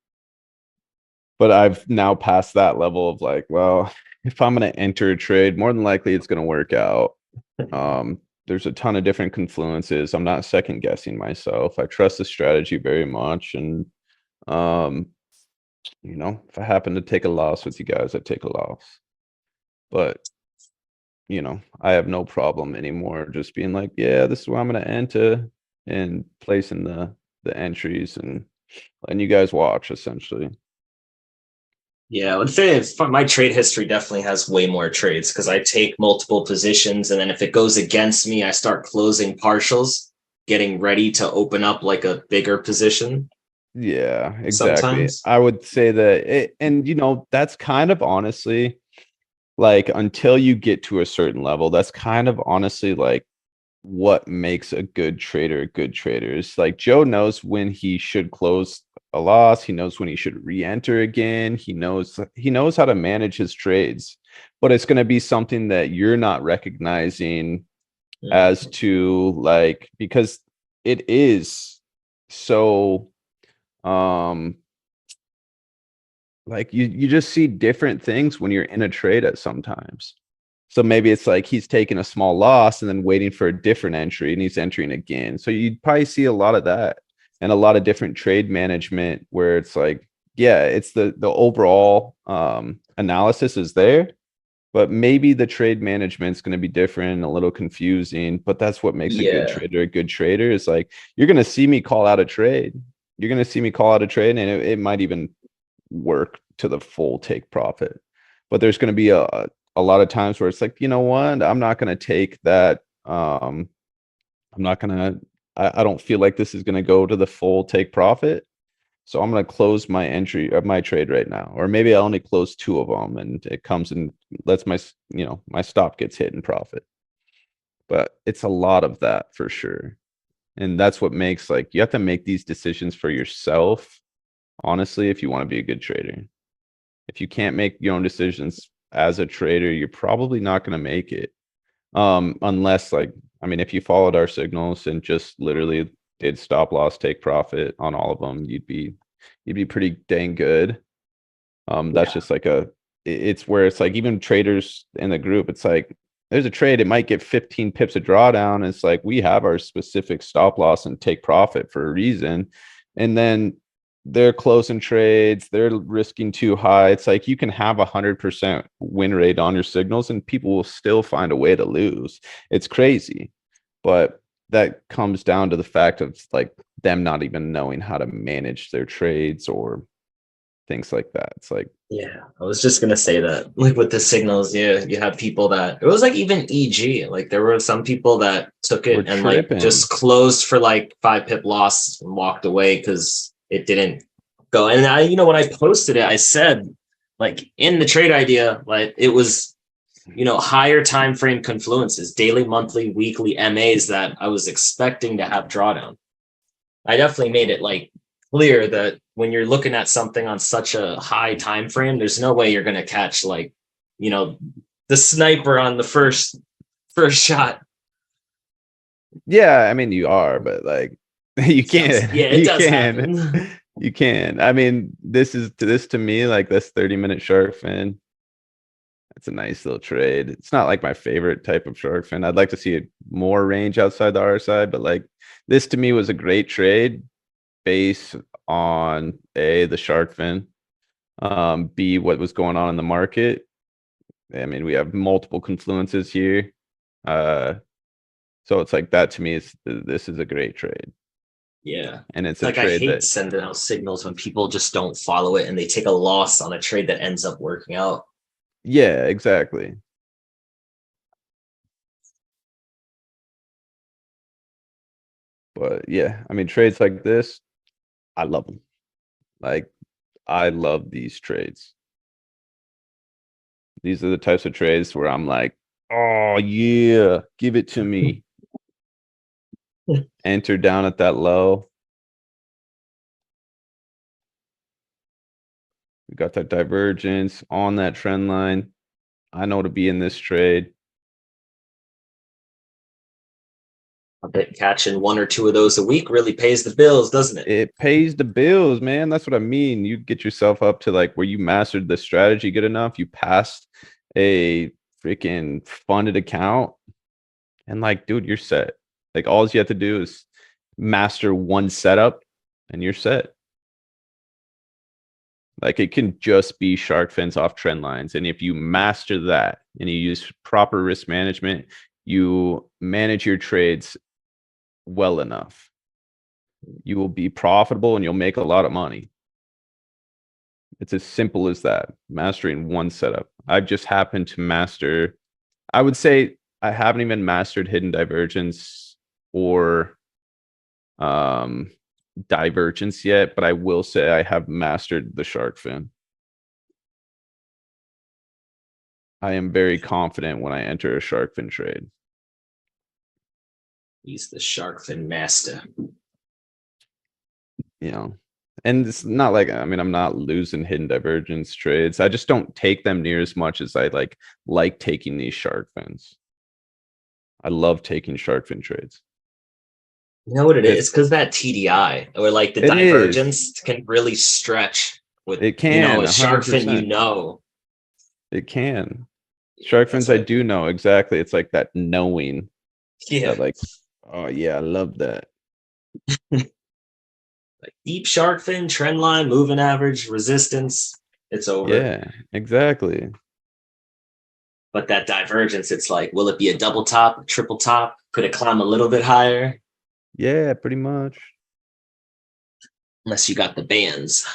But I've now passed that level of like, well, if I'm gonna enter a trade, more than likely it's gonna work out. There's a ton of different confluences. I'm not second guessing myself. I trust the strategy very much. And um, if I happen to take a loss with you guys, I take a loss. But I have no problem anymore just being like, yeah, this is where I'm gonna enter and placing the entries and letting you guys watch essentially. Yeah, I would say my trade history definitely has way more trades because I take multiple positions, and then if it goes against me, I start closing partials, getting ready to open up like a bigger position. Yeah, exactly. Sometimes. I would say that and that's kind of honestly like until you get to a certain level, that's kind of honestly like what makes a good trader a good trader. Is like Joe knows when he should close a loss, he knows when he should re-enter again, he knows how to manage his trades, but it's going to be something that you're not recognizing as to like because it is so um like you just see different things when you're in a trade at sometimes. So maybe it's like he's taking a small loss and then waiting for a different entry and he's entering again. So you'd probably see a lot of that and a lot of different trade management where it's like, yeah, it's the overall analysis is there, but maybe the trade management's going to be different, a little confusing, but that's what makes Yeah. a good trader is like you're going to see me call out a trade. You're going to see me call out a trade and it might even work to the full take profit. But there's going to be a lot of times where it's like, you know what, I'm not going to take that. I'm not going to, I don't feel like this is going to go to the full take profit. So I'm going to close my entry of my trade right now. Or maybe I only close two of them and it comes and lets my stop gets hit in profit. But it's a lot of that for sure. And that's what makes like, you have to make these decisions for yourself. Honestly, if you want to be a good trader, if you can't make your own decisions as a trader, you're probably not going to make it. Unless like, I mean, if you followed our signals and just literally did stop loss, take profit on all of them, you'd be pretty dang good. That's just like it's where it's like even traders in the group, it's like there's a trade, it might get 15 pips of drawdown. It's like we have our specific stop loss and take profit for a reason. And then they're closing trades, they're risking too high. It's like you can have 100% win rate on your signals and people will still find a way to lose. It's crazy. But that comes down to the fact of like them not even knowing how to manage their trades or things like that. It's like, Yeah, I was just gonna say that, like with the signals, yeah, you have people that it was like even EG, like there were some people that took we're it and like tripping. just closed for like 5 pip loss and walked away because it didn't go. And I, when I posted it, I said like in the trade idea, like it was, higher time frame confluences, daily, monthly, weekly MAs that I was expecting to have drawdown. I definitely made it like clear that when you're looking at something on such a high time frame, there's no way you're going to catch like, you know, the sniper on the first shot. Yeah, I mean you are, but like you can, Yeah, it you does can, happen. you can. I mean, this to me like this 30-minute shark fin. It's a nice little trade. It's not like my favorite type of shark fin. I'd like to see more range outside the RSI, but like this to me was a great trade based on A, the shark fin, B, what was going on in the market. I mean, we have multiple confluences here. So it's like that to me is this is a great trade. Yeah. And it's It's a like I trade hate that sending out signals when people just don't follow it and they take a loss on a trade that ends up working out. yeah, exactly. But yeah, I mean trades like this, I love them. Like I love these trades. These are the types of trades where I'm like, oh yeah, give it to me. Enter down at that low. We got that divergence on that trend line. I know to be in this trade. I bet catching one or two of those a week really pays the bills, doesn't it? It pays the bills, man. That's what I mean. You get yourself up to like where you mastered the strategy good enough. You passed a freaking funded account. And like, dude, you're set. Like all you have to do is master one setup and you're set. Like it can just be shark fins off trend lines. And if you master that and you use proper risk management, you manage your trades well enough, you will be profitable and you'll make a lot of money. It's as simple as that. Mastering one setup. I've just happened to master, I would say I haven't even mastered hidden divergence or divergence yet, but I will say I have mastered the shark fin. I am very confident when I enter a shark fin trade. He's the shark fin master. You know, and it's not like, I mean, I'm not losing hidden divergence trades. I just don't take them near as much as I like taking these shark fins. I love taking shark fin trades. You know what it It's- is? Because that TDI or like the It is. divergence can really stretch with It can, a shark fin, 100%. It can. Shark fins, I do know exactly. It's like that knowing Yeah. that like, oh yeah, I love that. Like deep shark fin, trend line, moving average, resistance, it's over. Yeah, exactly. But that divergence, it's like, will it be a double top, triple top? Could it climb a little bit higher? Yeah, pretty much. Unless you got the bands.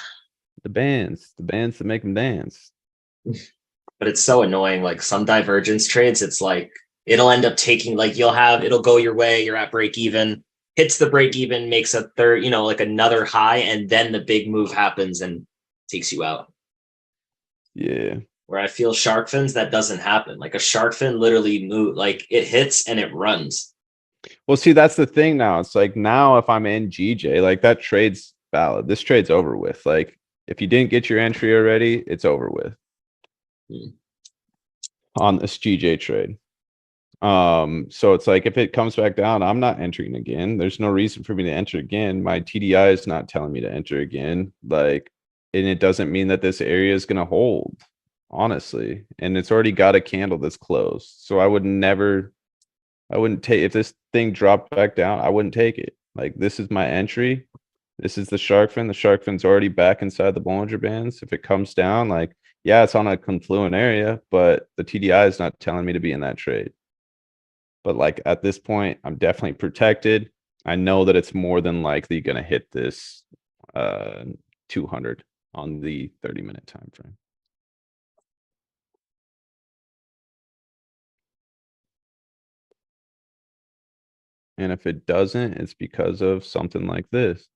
The bands that make them dance. But it's so annoying. Like some divergence trades, it's like it'll end up taking like it'll go your way, you're at break even, hits the break even, makes a third, like another high, and then the big move happens and takes you out. Yeah. Where I feel shark fins, that doesn't happen. Like a shark fin literally move, like it hits and it runs. Well, see, that's the thing now. It's like now if I'm in GJ, like that trade's valid. This trade's over with. Like if you didn't get your entry already, it's over with. On this GJ trade. So it's like if it comes back down, I'm not entering again. There's no reason for me to enter again. My TDI is not telling me to enter again. Like, and it doesn't mean that this area is gonna hold, honestly. And it's already got a candle that's closed. So I wouldn't take if this thing dropped back down, I wouldn't take it. Like this is my entry. This is the shark fin. The shark fin's already back inside the Bollinger Bands. If it comes down, like, yeah, it's on a confluent area, but the TDI is not telling me to be in that trade. But like at this point, I'm definitely protected. I know that it's more than likely going to hit this 200 on the 30-minute time frame. And if it doesn't, it's because of something like this.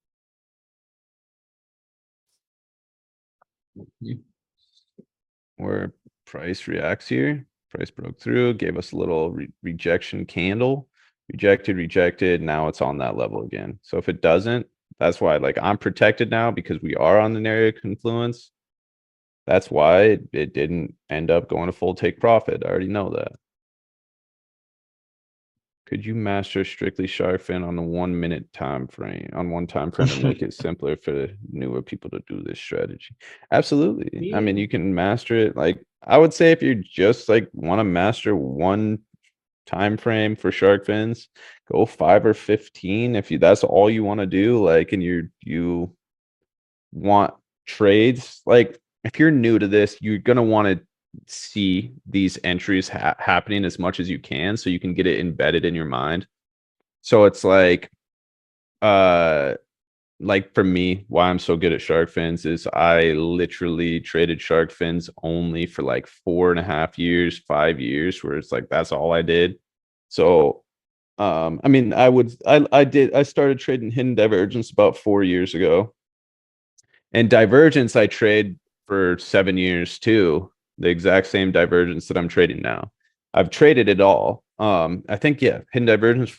Where price reacts here. Price broke through, gave us a little rejection candle. Rejected. Now it's on that level again. So if it doesn't, that's why like I'm protected now because we are on an area of confluence. That's why it didn't end up going to full take profit. I already know that. Could you master strictly shark fin on the 1 minute time frame, on one time frame to make it simpler for newer people to do this strategy? Absolutely. I mean, Yeah. you can master it. Like, I would say if you just like want to master one time frame for shark fins, go 5 or 15 if you that's all you want to do. Like, and you want trades, like if you're new to this, you're gonna want to see these entries happening as much as you can so you can get it embedded in your mind. So it's like for me, why I'm so good at shark fins is I literally traded shark fins only for like 4.5 years, 5 years, where it's like that's all I did. So I mean, I started trading hidden divergence about 4 years ago. And divergence I trade for 7 years too. The exact same divergence that I'm trading now. I've traded it all. I think yeah, hidden divergence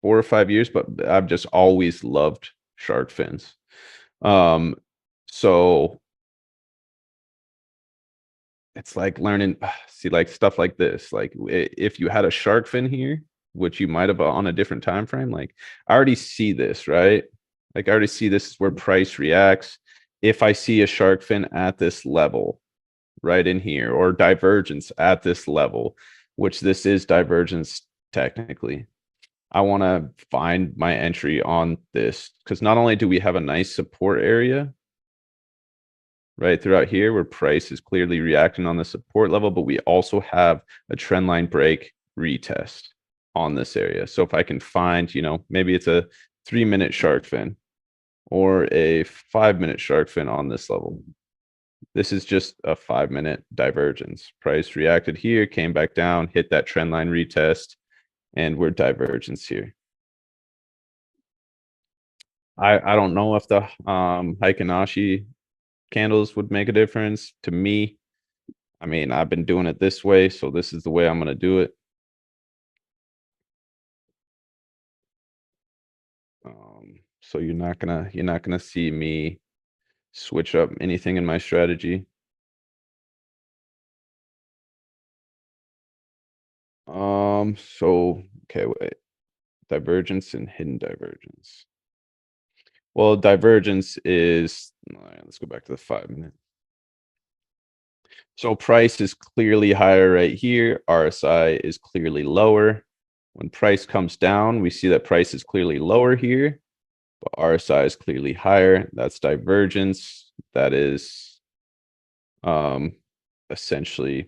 4 or 5 years, but I've just always loved shark fins. So it's like learning, see, like stuff like this. Like if you had a shark fin here, which you might have on a different time frame, like I already see this, right? Like I already see this is where price reacts. If I see a shark fin at this level, right in here, or divergence at this level, which this is divergence technically, I want to find my entry on this because not only do we have a nice support area right throughout here where price is clearly reacting on the support level, but we also have a trend line break retest on this area. So if I can find, maybe it's a 3-minute shark fin or a 5-minute shark fin on this level. This is just a 5-minute divergence. Price reacted here, came back down, hit that trend line retest, and we're divergence here. I don't know if the Heikin-Ashi candles would make a difference to me. I mean, I've been doing it this way, so this is the way I'm going to do it. So you're not gonna see me switch up anything in my strategy. So okay, wait. Divergence and hidden divergence. Well, divergence is, let's go back to the 5-minute. So price is clearly higher right here. RSI is clearly lower. When price comes down, we see that price is clearly lower here, but RSI is clearly higher. That's divergence. That is essentially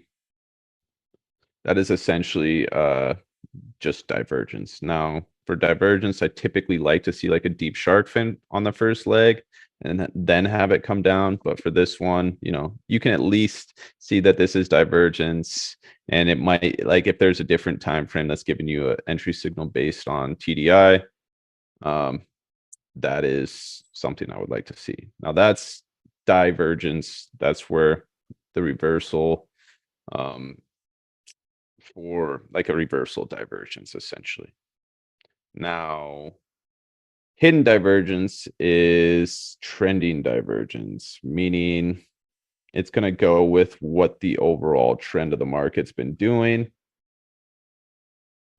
just divergence. Now, for divergence, I typically like to see like a deep shark fin on the first leg and then have it come down. But for this one, you can at least see that this is divergence. And it might, like if there's a different time frame that's giving you an entry signal based on TDI, that is something I would like to see. Now that's divergence. That's where the reversal for like a reversal divergence essentially. Now, hidden divergence is trending divergence, meaning it's going to go with what the overall trend of the market's been doing.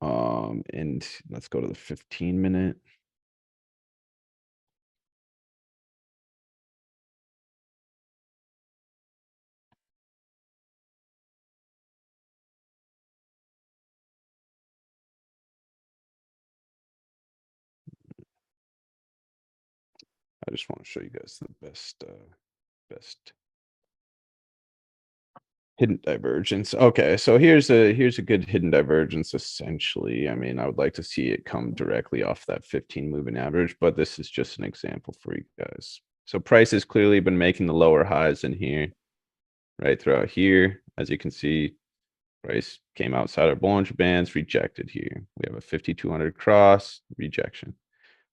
And let's go to the 15-minute. I just want to show you guys the best hidden divergence. Okay, so here's a good hidden divergence essentially. I mean, I would like to see it come directly off that 15 moving average, but this is just an example for you guys. So price has clearly been making the lower highs in here, right throughout here. As you can see, price came outside our Bollinger Bands, rejected here. We have a 5,200 cross, rejection.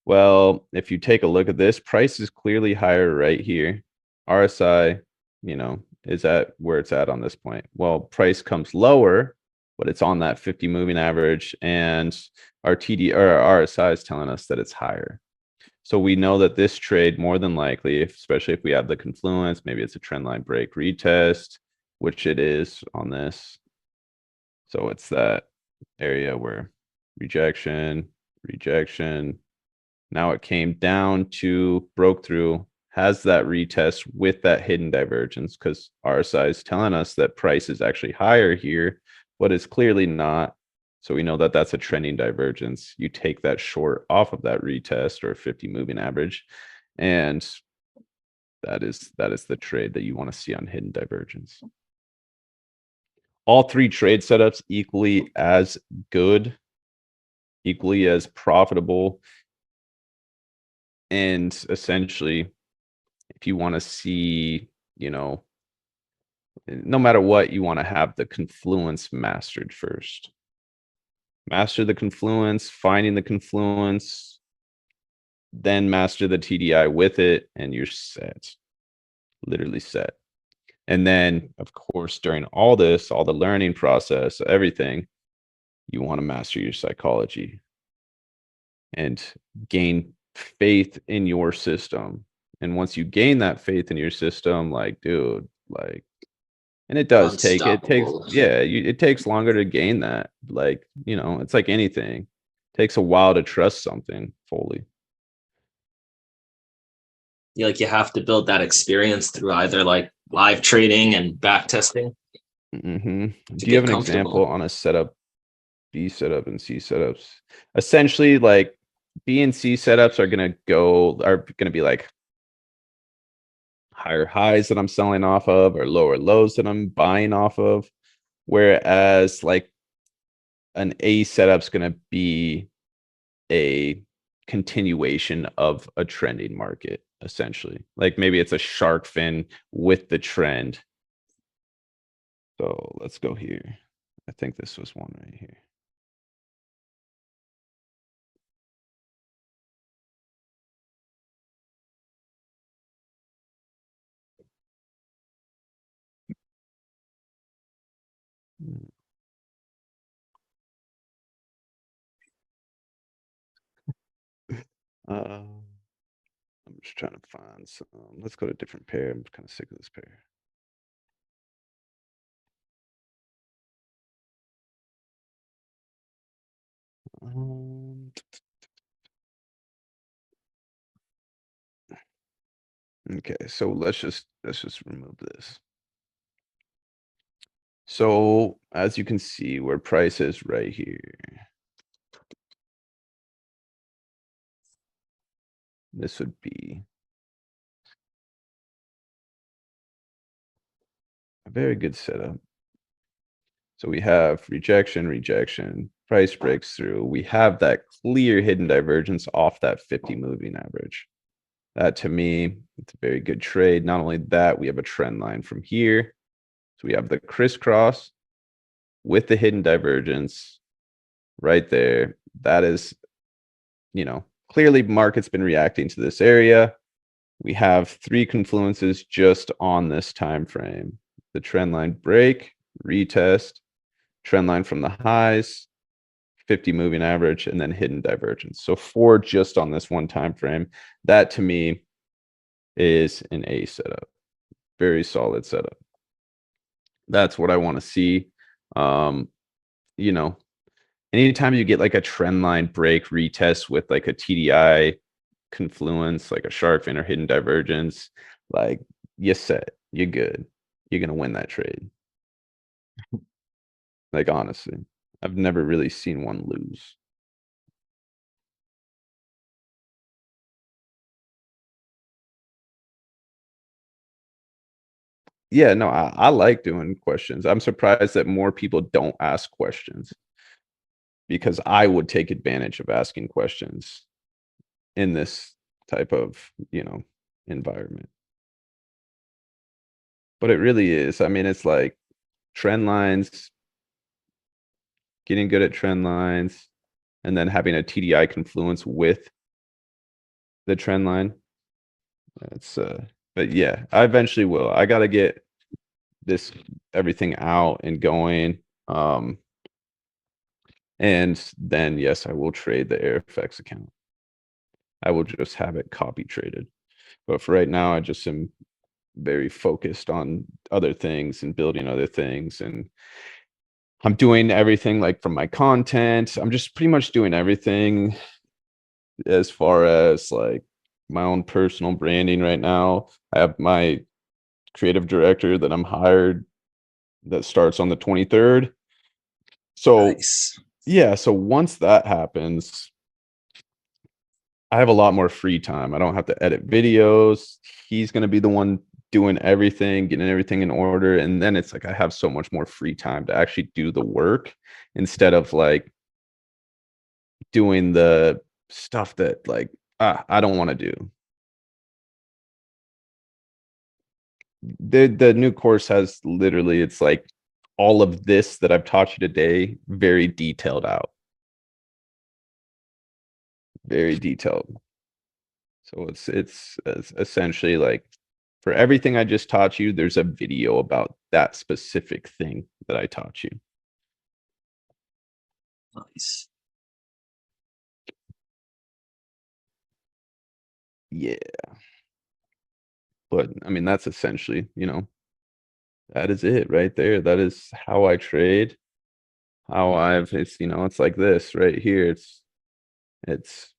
Well, if you take a look at this, price is clearly higher right here. RSI, is at where it's at on this point. Well, price comes lower, but it's on that 50 moving average, and our TD or our RSI is telling us that it's higher. So we know that this trade more than likely, especially if we have the confluence, maybe it's a trend line break retest, which it is on this. So it's that area where rejection, rejection. Now it came down to broke through, has that retest with that hidden divergence because RSI is telling us that price is actually higher here, but it's clearly not. So we know that that's a trending divergence. You take that short off of that retest or 50 moving average, and that is the trade that you want to see on hidden divergence. All three trade setups equally as good, equally as profitable. And essentially, if you want to see, you know, no matter what, you want to have the confluence mastered first. Master the confluence, finding the confluence, then master the TDI with it, and you're set. Literally set. And then, of course, during all this, all the learning process, everything, you want to master your psychology and gain faith in your system. And once you gain that faith in your system, like, dude, like, and it does take, Unstoppable. yeah, it takes longer to gain that. Like, you know, it's like anything. It takes a while to trust something fully. You have to build that experience through either like live trading and back testing. Mm-hmm. To Do you have get an comfortable. example on a setup, B setup and C setups? Essentially, like B and C setups are gonna be like higher highs that I'm selling off of or lower lows that I'm buying off of. Whereas like an A setup's gonna be a continuation of a trending market, essentially. Like maybe it's a shark fin with the trend. So let's go here. I think this was one right here. Hmm. I'm just trying to find some. Let's go to a different pair. I'm kind of sick of this pair. Um, okay, so let's just remove this. So as you can see, where price is right here. This would be a very good setup. So we have rejection, rejection, price breaks through. We have that clear hidden divergence off that 50 moving average. That to me, it's a very good trade. Not only that, we have a trend line from here. So we have the crisscross with the hidden divergence right there. That is, you know, clearly market's been reacting to this area. We have three confluences just on this time frame. The trend line break, retest, trend line from the highs, 50 moving average, and then hidden divergence. So four just on this one time frame. That to me is an A setup. Very solid setup. That's what I want to see. You know, anytime you get like a trend line break retest with like a TDI confluence, like a shark fin or hidden divergence, like you're set, you're good. You're gonna win that trade. Like honestly, I've never really seen one lose. Yeah, no, I like doing questions. I'm surprised that more people don't ask questions because I would take advantage of asking questions in this type of, you know, environment. But it really is. I mean, it's like trend lines, getting good at trend lines, and then having a TDI confluence with the trend line. That's but yeah, I eventually will. I gotta get this everything out and going. And then yes, I will trade the AirFX account. I will just have it copy traded. But for right now, I just am very focused on other things and building other things. And I'm doing everything like from my content. I'm just pretty much doing everything as far as like my own personal branding right now. I have my creative director that I'm hired that starts on the 23rd. So Nice. yeah, so once that happens, I have a lot more free time. I don't have to edit videos. He's going to be the one doing everything, getting everything in order. And then it's like I have so much more free time to actually do the work instead of like doing the stuff that like I don't want to do. The new course has literally, it's like all of this that I've taught you today, very detailed out. Very detailed. So it's essentially like for everything I just taught you, there's a video about that specific thing that I taught you. Nice. Yeah. But I mean, that's essentially, that is it right there. That is how I trade. It's like this right here. It's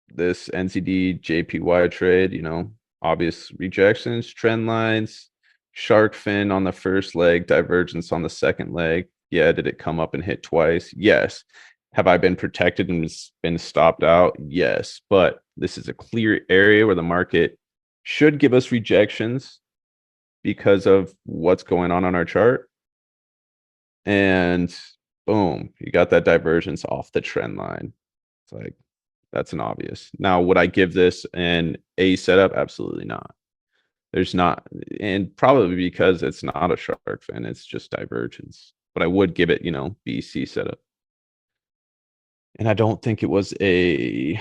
this NCD JPY trade, obvious rejections, trend lines, shark fin on the first leg, divergence on the second leg. Yeah, did it come up and hit twice? Yes. Have I been protected and been stopped out? Yes. But this is a clear area where the market should give us rejections because of what's going on our chart. And boom, you got that divergence off the trend line. It's like, that's an obvious. Now, would I give this an A setup? Absolutely not. There's not, and probably because it's not a shark fin, it's just divergence. But I would give it, B, C setup. And I don't think it was a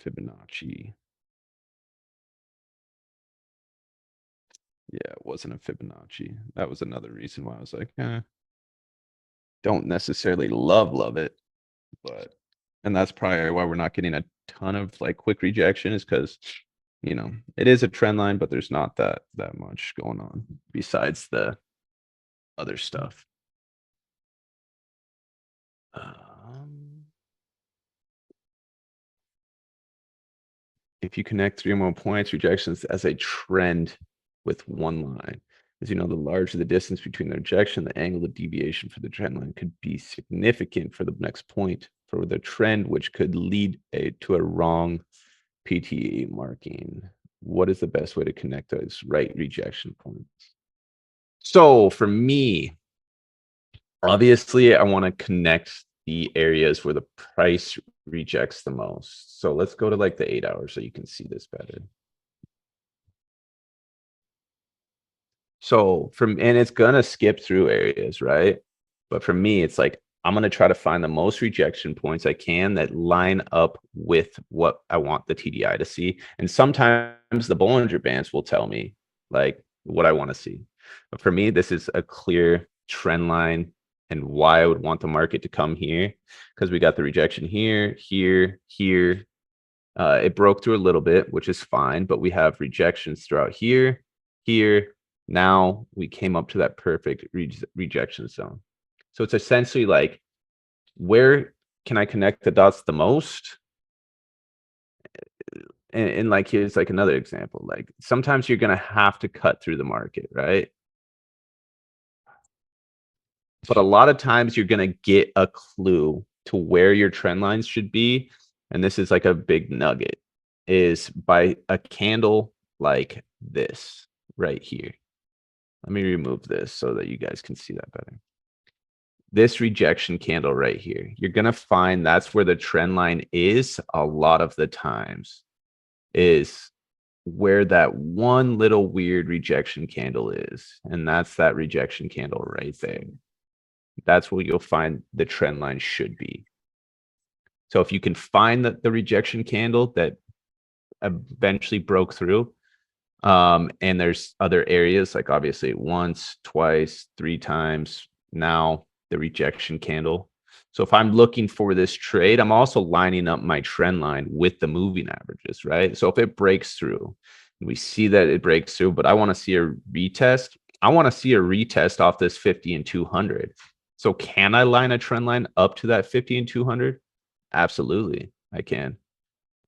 Fibonacci. Yeah, it wasn't a Fibonacci. That was another reason why I was like, don't necessarily love it, but and that's probably why we're not getting a ton of like quick rejection is because it is a trend line, but there's not that much going on besides the other stuff. If you connect 3 or more points, rejections as a trend with one line. As you know, the larger the distance between the rejection, the angle of deviation for the trend line could be significant for the next point for the trend, which could lead to a wrong PTA marking. What is the best way to connect those right rejection points? So for me, obviously, I want to connect the areas where the price rejects the most. So let's go to like the 8 hours so you can see this better. So and it's gonna skip through areas, right? But for me, it's like I'm gonna try to find the most rejection points I can that line up with what I want the TDI to see. And sometimes the Bollinger Bands will tell me like what I want to see. But for me, this is a clear trend line and why I would want the market to come here because we got the rejection here, here, here. It broke through a little bit, which is fine, but we have rejections throughout here, here. Now we came up to that perfect rejection zone. So it's essentially like, where can I connect the dots the most? And like, here's like another example. Like sometimes you're going to have to cut through the market, right? But a lot of times you're going to get a clue to where your trend lines should be. And this is like a big nugget, is by a candle like this right here. Let me remove this so that you guys can see that better. This rejection candle right here, you're going to find that's where the trend line is a lot of the times, is where that one little weird rejection candle is. And that's that rejection candle right there. That's where you'll find the trend line should be. So if you can find the rejection candle that eventually broke through, and there's other areas like obviously once, twice, 3 times, now the rejection candle. So if I'm looking for this trade, I'm also lining up my trend line with the moving averages, right? So if it breaks through, and we see that it breaks through, but I want to see a retest. I want to see a retest off this 50 and 200. So can I line a trend line up to that 50 and 200? Absolutely, I can.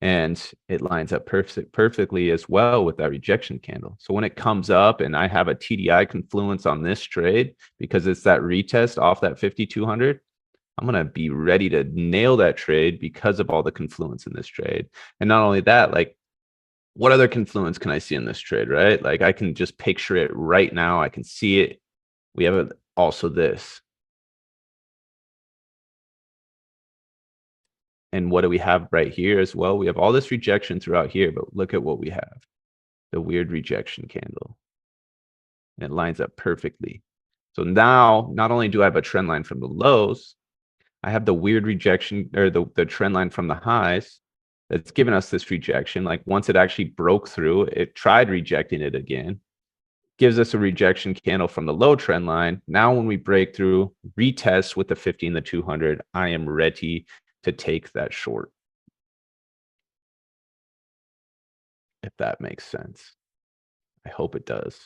And it lines up perfectly as well with that rejection candle. So when it comes up and I have a TDI confluence on this trade, because it's that retest off that 5,200, I'm going to be ready to nail that trade because of all the confluence in this trade. And not only that, like, what other confluence can I see in this trade, right? Like, I can just picture it right now. I can see it. We have also this. And what do we have right here as well? We have all this rejection throughout here, but look at what we have. The weird rejection candle. And it lines up perfectly. So now, not only do I have a trend line from the lows, I have the weird rejection, or the trend line from the highs that's given us this rejection. Like, once it actually broke through, it tried rejecting it again, gives us a rejection candle from the low trend line. Now, when we break through, retest with the 50 and the 200, I am ready to take that short. If that makes sense. I hope it does.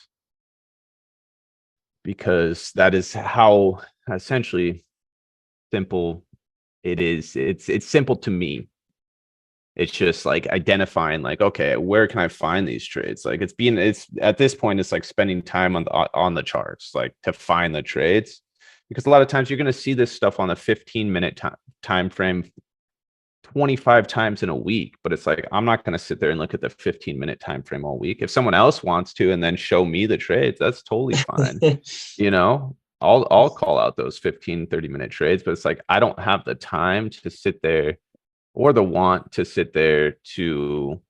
Because that is how essentially simple it is. It's simple to me. It's just like identifying, like, okay, where can I find these trades? Like, it's at this point, it's like spending time on the charts, like, to find the trades, because a lot of times you're going to see this stuff on a 15-minute time frame 25 times in a week, but it's like, I'm not going to sit there and look at the 15-minute time frame all week. If someone else wants to and then show me the trades, that's totally fine. I'll call out those 15, 30-minute trades, but it's like, I don't have the time to sit there or the want to sit there to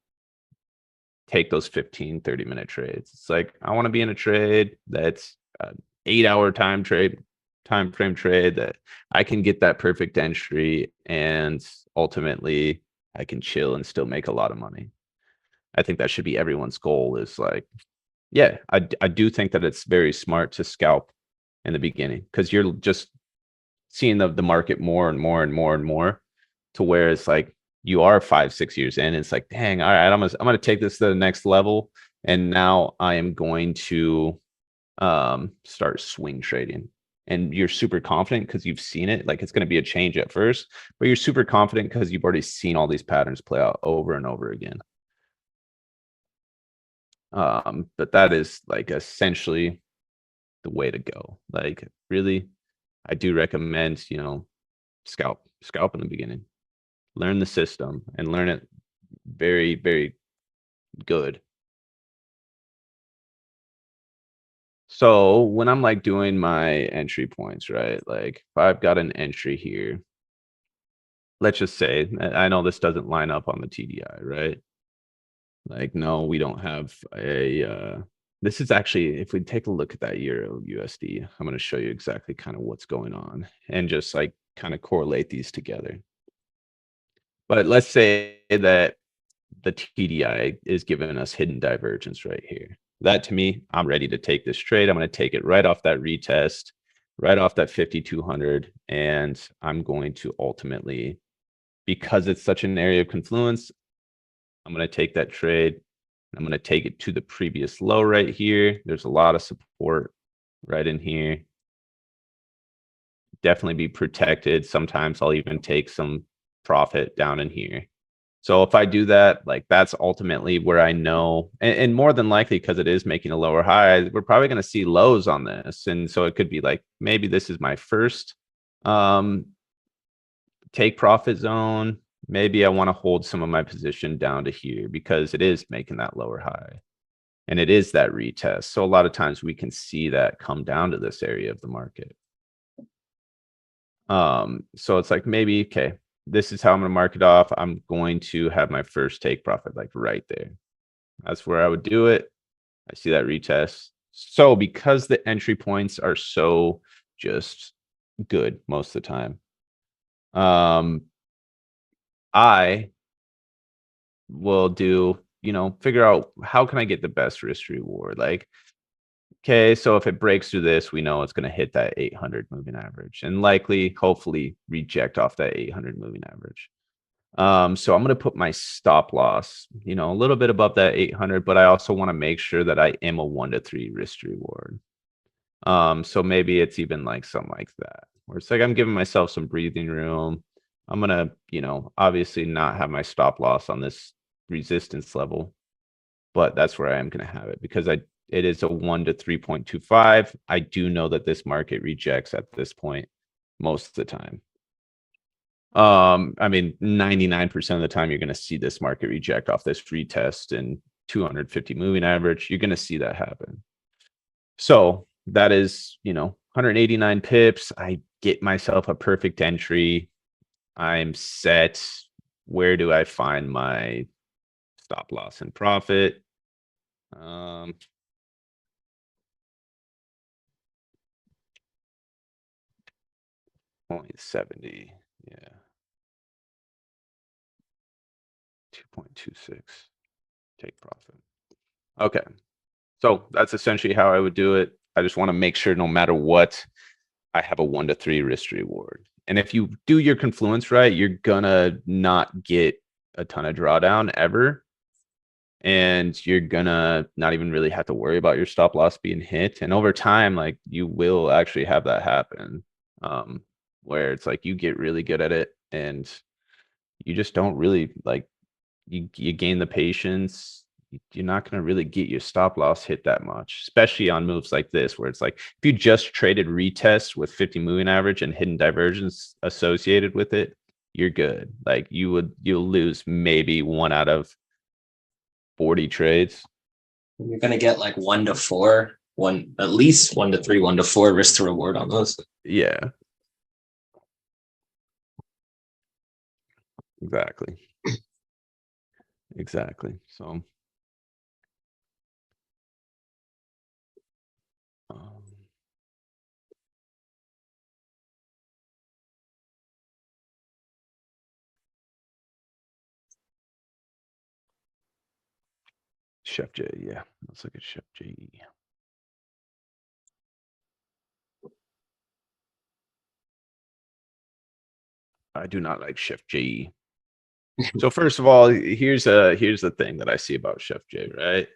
take those 15, 30-minute trades. It's like, I want to be in a trade that's an 8-hour time frame trade that I can get that perfect entry, and ultimately I can chill and still make a lot of money. I think that should be everyone's goal. Is like, yeah, I do think that it's very smart to scalp in the beginning, because you're just seeing the market more and more and more and more, to where it's like you are 5-6 years in. It's like, dang, all right, I'm gonna take this to the next level, and now I am going to start swing trading. And you're super confident because you've seen it. Like, it's going to be a change at first, but you're super confident because you've already seen all these patterns play out over and over again. But that is like essentially the way to go. Like, really, I do recommend, scalp in the beginning, learn the system and learn it very, very good. So when I'm like doing my entry points, right? Like, if I've got an entry here, let's just say, I know this doesn't line up on the TDI, right? Like, no, we don't have this is actually, if we take a look at that Euro USD, I'm going to show you exactly kind of what's going on and just like kind of correlate these together. But let's say that the TDI is giving us hidden divergence right here. That, to me, I'm ready to take this trade. I'm going to take it right off that retest, right off that 5,200. And I'm going to ultimately, because it's such an area of confluence, I'm going to take that trade. I'm going to take it to the previous low right here. There's a lot of support right in here. Definitely be protected. Sometimes I'll even take some profit down in here. So if I do that, like, that's ultimately where I know, and more than likely, because it is making a lower high, we're probably going to see lows on this. And so it could be like, maybe this is my first take profit zone. Maybe I want to hold some of my position down to here because it is making that lower high. And it is that retest. So a lot of times we can see that come down to this area of the market. So it's like, maybe, okay, this is how I'm going to mark it off. I'm going to have my first take profit like right there. That's where I would do it. I see that retest. So because the entry points are so just good most of the time, I will do, figure out how can I get the best risk reward. Like, Okay, so if it breaks through this, we know it's going to hit that 800 moving average and likely, hopefully, reject off that 800 moving average. So I'm going to put my stop loss, you know, a little bit above that 800, but I also want to make sure that I am a 1 to 3 risk to reward. So maybe it's even like something like that, where it's like I'm giving myself some breathing room. I'm gonna, you know, obviously not have my stop loss on this resistance level, but that's where I am gonna have it because it is a 1 to 3.25. I do know that this market rejects at this point most of the time. I mean, 99% of the time you're gonna see this market reject off this retest and 250 moving average. You're gonna see that happen. So that is, you know, 189 pips. I get myself a perfect entry. I'm set. Where do I find my stop loss and profit? Only 70. Yeah. 2.26. Take profit. Okay. So that's essentially how I would do it. I just want to make sure no matter what, I have a 1 to 3 risk reward. And if you do your confluence right, you're gonna not get a ton of drawdown ever. And you're gonna not even really have to worry about your stop loss being hit. And over time, like you will actually have that happen. Where it's like you get really good at it and you just don't really like you gain the patience. You're not going to really get your stop loss hit that much, especially on moves like this, where it's like if you just traded retest with 50 moving average and hidden divergence associated with it, you're good. Like you'll lose maybe 1 out of 40 trades. You're gonna get like 1 to 4, at least 1 to 3, 1 to 4 risk to reward on those. Yeah. Exactly. Exactly. So um, Chef J, yeah. Let's look at Chef J. I do not like Chef J. So first of all, here's the thing that I see about Chef J, right?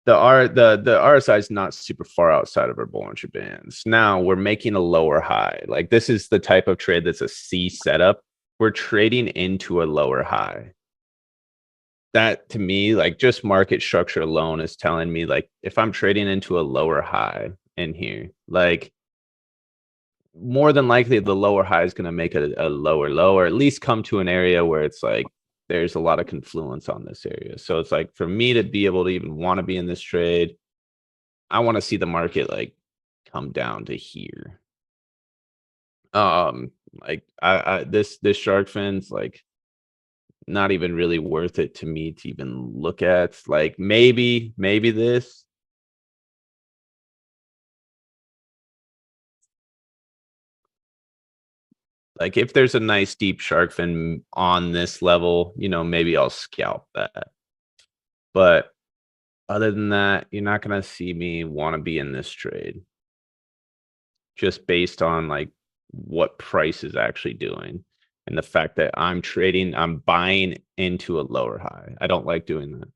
The RSI is not super far outside of our Bollinger Bands. Now we're making a lower high. Like this is the type of trade that's a C setup. We're trading into a lower high. That to me, like just market structure alone is telling me like if I'm trading into a lower high in here, like more than likely the lower high is going to make a lower low, or at least come to an area where it's like there's a lot of confluence on this area. So it's like for me to be able to even want to be in this trade, I want to see the market like come down to here. Like I this shark fin's like not even really worth it to me to even look at. Like maybe this. Like if there's a nice deep shark fin on this level, you know, maybe I'll scalp that. But other than that, you're not gonna see me want to be in this trade. Just based on like what price is actually doing. And the fact that I'm buying into a lower high. I don't like doing that.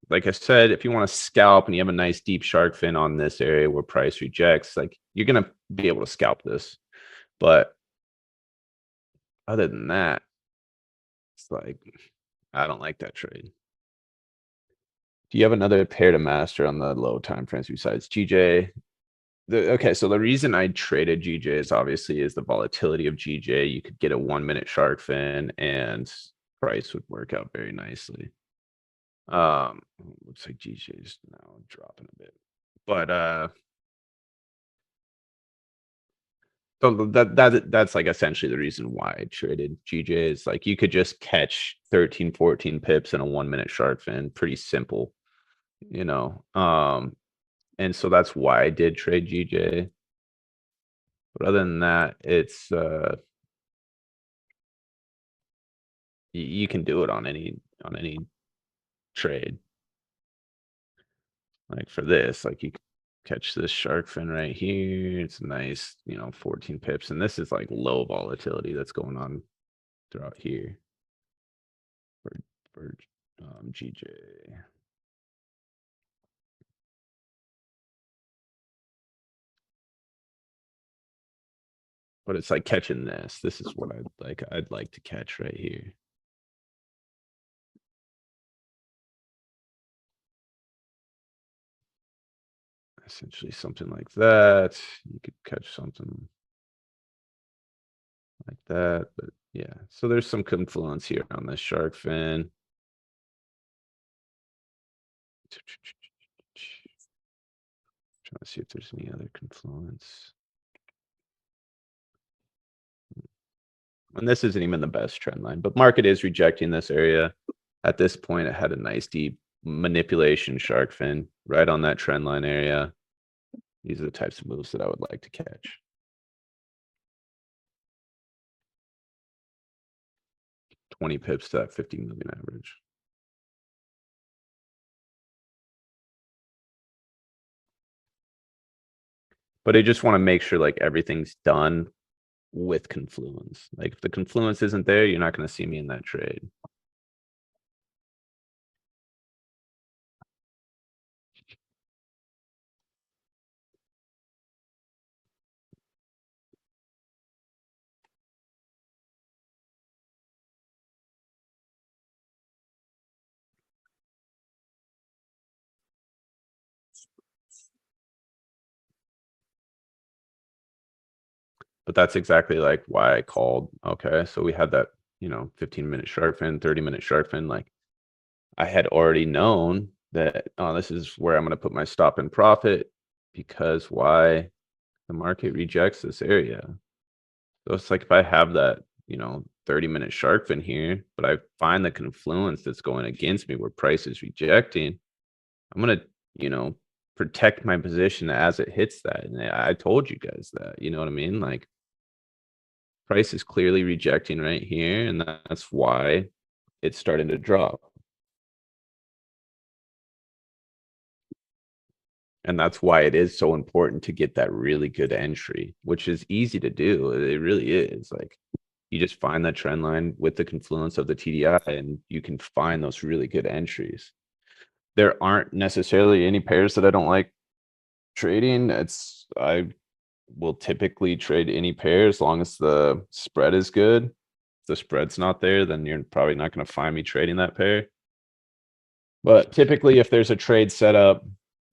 Like I said, if you want to scalp and you have a nice deep shark fin on this area where price rejects, like you're gonna be able to scalp this. But other than that, it's like I don't like that trade. Do you have another pair to master on the low time frames besides GJ? Okay, so the reason I traded GJ is obviously is the volatility of GJ. You could get a 1 minute shark fin and price would work out very nicely. Looks like GJ is now dropping a bit, but so that's like essentially the reason why I traded GJ is like you could just catch 13, 14 pips in a 1 minute shark fin, pretty simple, you know. And so that's why I did trade GJ. But other than that, it's you can do it on any trade. Like for this, like you catch this shark fin right here. It's nice, 14 pips. And this is like low volatility that's going on throughout here. For GJ. But it's like catching this. This is what I'd like to catch right here. Essentially something like that. You could catch something like that, but yeah. So there's some confluence here on this shark fin. Trying to see if there's any other confluence. And this isn't even the best trend line, but market is rejecting this area. At this point, it had a nice deep manipulation shark fin right on that trend line area. These are the types of moves that I would like to catch. $20 pips to that 50 million average. But I just want to make sure like everything's done with confluence. Like if the confluence isn't there, you're not going to see me in that trade. But that's exactly like why I called. Okay, so we had that, 15-minute shark fin, 30-minute shark fin. Like I had already known that, oh, this is where I'm going to put my stop and profit because why the market rejects this area. So it's like if I have that, 30-minute shark fin here, but I find the confluence that's going against me where price is rejecting, I'm going to, protect my position as it hits that. And I told you guys that, you know what I mean? Like price is clearly rejecting right here, and that's why it's starting to drop. And that's why it is so important to get that really good entry, which is easy to do. It really is. Like you just find that trend line with the confluence of the TDI and you can find those really good entries. There aren't necessarily any pairs that I don't like trading. I will typically trade any pair as long as the spread is good. If the spread's not there, then you're probably not going to find me trading that pair. But typically if there's a trade set up,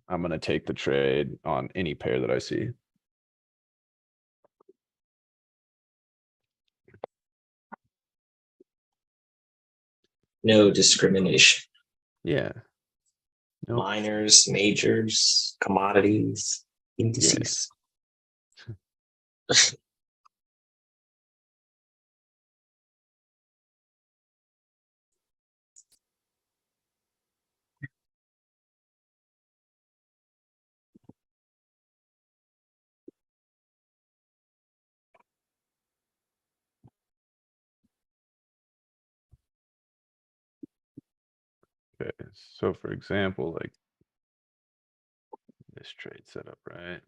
I'm going to take the trade on any pair that I see. No discrimination. Yeah. Nope. Minors, majors, commodities, indices. Okay, so for example, like this trade setup, right?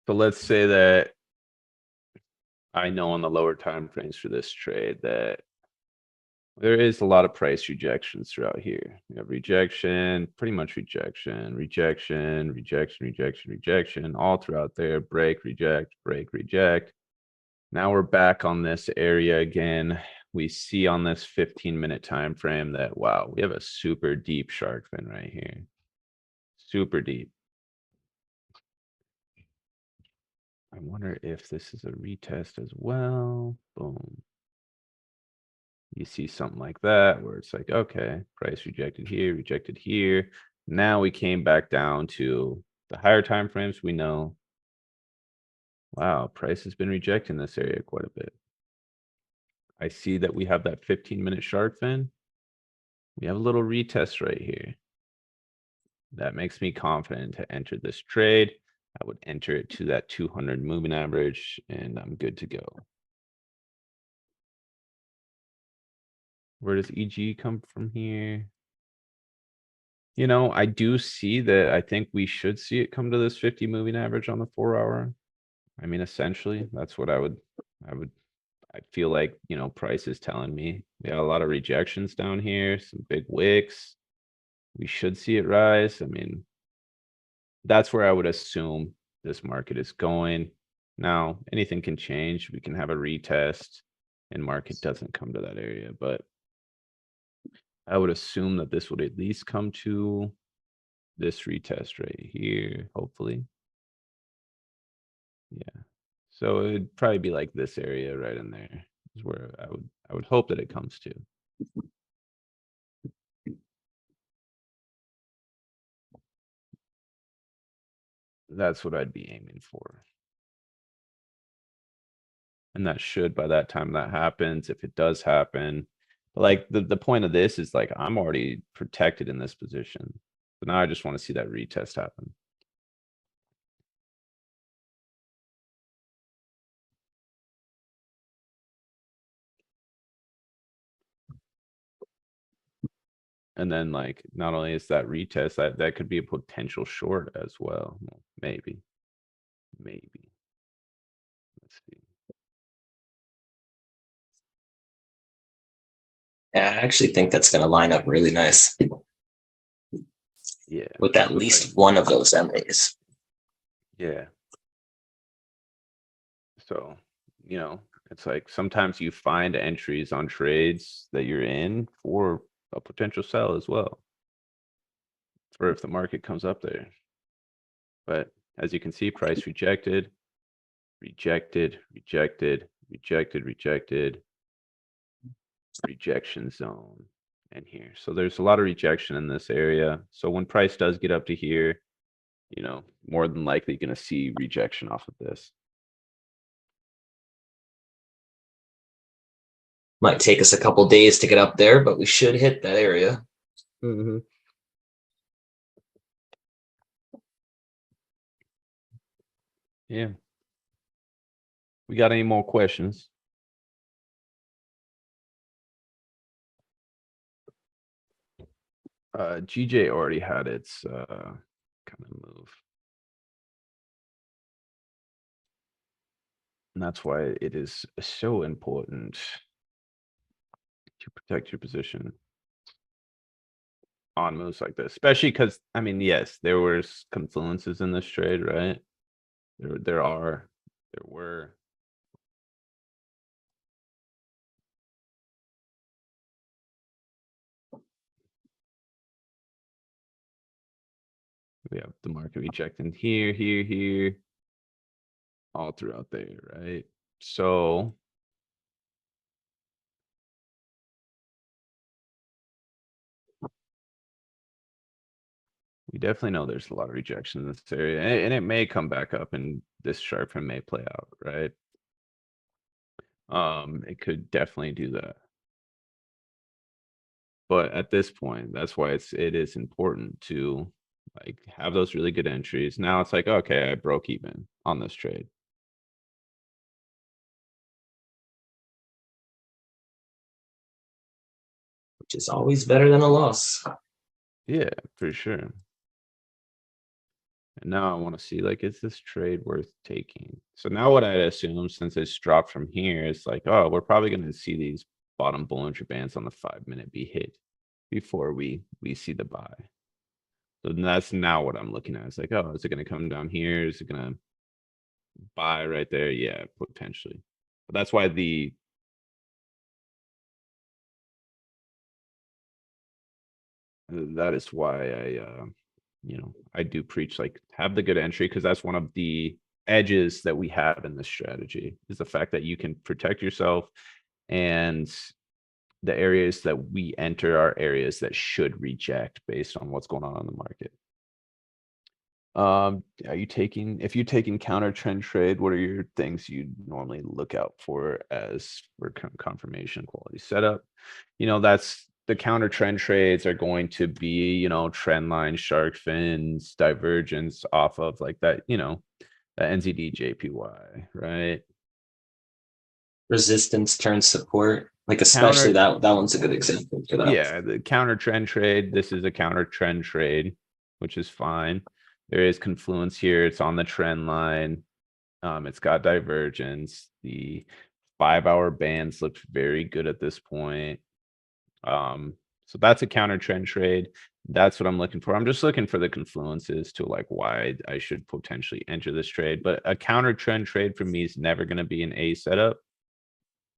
So let's say that I know on the lower time frames for this trade that there is a lot of price rejections throughout here. We have rejection, pretty much rejection, rejection, rejection, rejection, rejection, all throughout there. Break, reject, break, reject. Now we're back on this area again. We see on this 15-minute time frame that, wow, we have a super deep shark fin right here. Super deep. I wonder if this is a retest as well. Boom. You see something like that where it's like, okay, price rejected here, rejected here. Now we came back down to the higher time frames. We know, wow, price has been rejecting this area quite a bit. I see that we have that 15-minute shark fin. We have a little retest right here. That makes me confident to enter this trade. I would enter it to that 200 moving average and I'm good to go. Where does EG come from here? You know, I do see that. I think we should see it come to this 50 moving average on the 4 hour. I mean, essentially, that's what I would, I feel like, you know, price is telling me. We got a lot of rejections down here, some big wicks. We should see it rise. I mean, that's where I would assume this market is going. Now, anything can change. We can have a retest and market doesn't come to that area, but I would assume that this would at least come to this retest right here, hopefully. Yeah. So it'd probably be like this area right in there is where I would hope that it comes to. That's what I'd be aiming for. And that should, by that time that happens, if it does happen, like the point of this is like, I'm already protected in this position. So now I just want to see that retest happen. And then like, not only is that retest, that could be a potential short as well. Well, maybe. Maybe. Let's see. Yeah, I actually think that's going to line up really nice Yeah. with at least one of those MAs. Yeah. So, you know, it's like sometimes you find entries on trades that you're in for a potential sell as well. For if the market comes up there. But as you can see, price rejected, rejected, rejected, rejected, rejected. Rejection zone and here. So there's a lot of rejection in this area. So when price does get up to here, you know, more than likely going to see rejection off of this. Might take us a couple days to get up there, but we should hit that area. Yeah. We got any more questions? GJ already had its kind of move. And that's why it is so important to protect your position on moves like this, especially because, I mean, yes, there was confluences in this trade, right? There were. We have the market rejecting here, here, here. All throughout there, right? So. We definitely know there's a lot of rejection in this area, and it may come back up and this sharp and may play out, right? It could definitely do that. But at this point, that's why it is important to like have those really good entries. Now it's like, okay, I broke even on this trade. Which is always better than a loss. Yeah, for sure. And now I want to see like, is this trade worth taking? So now what I'd assume, since it's dropped from here, is like, oh, we're probably going to see these bottom Bollinger Bands on the 5-minute be hit before we see the buy. So that's now what I'm looking at. It's like, oh, is it going to come down here? Is it going to buy right there? Yeah, potentially. But that's why that is why I do preach like have the good entry, because that's one of the edges that we have in this strategy is the fact that you can protect yourself, and the areas that we enter are areas that should reject based on what's going on in the market. Are you taking, if you're taking counter trend trade, what are your things you normally look out for as for confirmation quality setup? You know, that's the counter trend trades are going to be, trend line, shark fins, divergence off of like that, the NZD JPY, right? Resistance turns support. Like especially that one's a good example for that. Yeah, the counter trend trade. This is a counter trend trade, which is fine. There is confluence here. It's on the trend line. It's got divergence. The 5-hour bands looked very good at this point. So that's a counter trend trade. That's what I'm looking for. I'm just looking for the confluences to like why I should potentially enter this trade. But a counter trend trade for me is never going to be an A setup.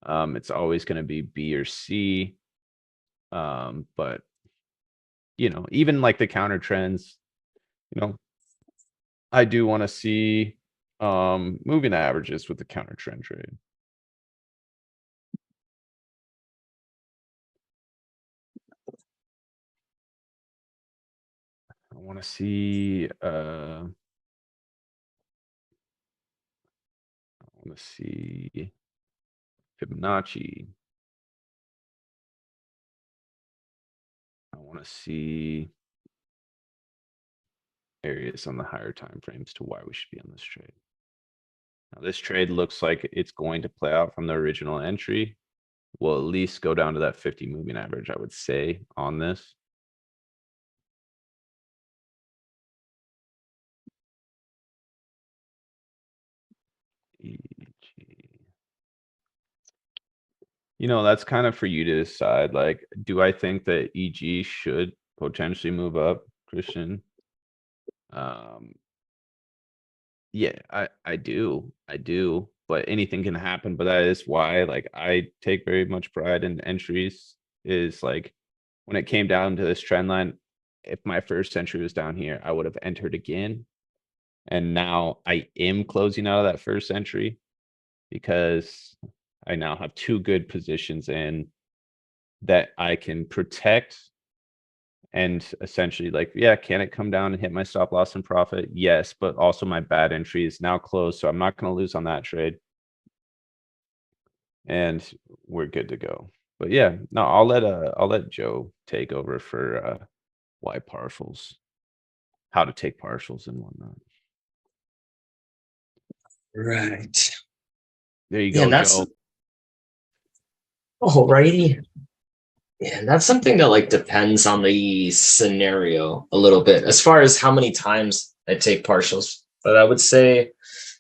It's always going to be B or C. But even like the counter trends, I do want to see moving averages with the counter trend trade. I want to see Fibonacci. I want to see areas on the higher time frames to why we should be on this trade. Now this trade looks like it's going to play out from the original entry. We'll at least go down to that 50 moving average, I would say, on this. That's kind of for you to decide. Like, do I think that EG should potentially move up, Christian? Yeah, I do. But anything can happen. But that is why, like, I take very much pride in entries. Is like when it came down to this trend line, if my first entry was down here, I would have entered again. And now I am closing out of that first entry because I now have 2 good positions in that I can protect. And essentially, like, yeah, can it come down and hit my stop loss and profit? Yes, but also my bad entry is now closed, so I'm not going to lose on that trade. And we're good to go. But yeah, no, I'll let Joe take over for why partials, how to take partials and whatnot. Right. There you go, Joe. Alrighty. Yeah, that's something that like depends on the scenario a little bit as far as how many times I take partials. But I would say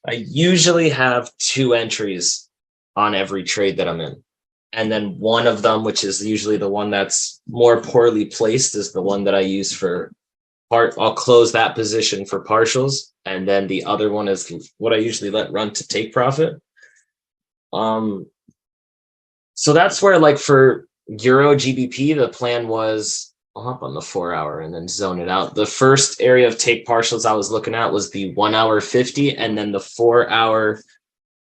I usually have 2 entries on every trade that I'm in. And then one of them, which is usually the one that's more poorly placed, is the one that I use for I'll close that position for partials. And then the other one is what I usually let run to take profit. So that's where, like, for Euro GBP, the plan was I'll hop on the 4-hour and then zone it out. The first area of take partials I was looking at was the 1-hour 50, and then the 4-hour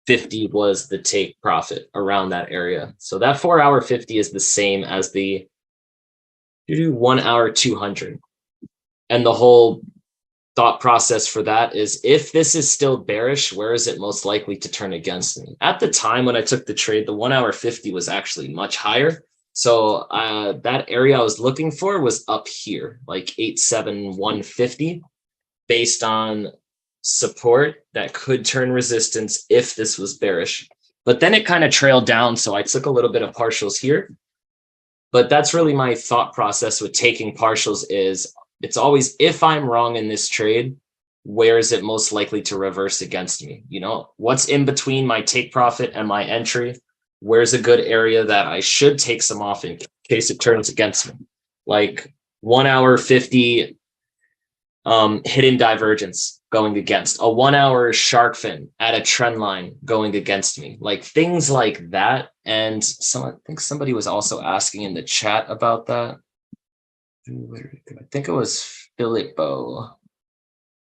50 was the take profit around that area. So that 4-hour 50 is the same as the 1-hour 200. And the whole thought process for that is, if this is still bearish, where is it most likely to turn against me? At the time when I took the trade, the 1-hour 50 was actually much higher. So that area I was looking for was up here, like 87150, based on support that could turn resistance if this was bearish. But then it kind of trailed down, so I took a little bit of partials here. But that's really my thought process with taking partials is, it's always, if I'm wrong in this trade, where is it most likely to reverse against me? What's in between my take profit and my entry? Where's a good area that I should take some off in case it turns against me? Like 1-hour 50 hidden divergence going against, a 1-hour shark fin at a trend line going against me, like things like that. And I think somebody was also asking in the chat about that. I think it was Filippo,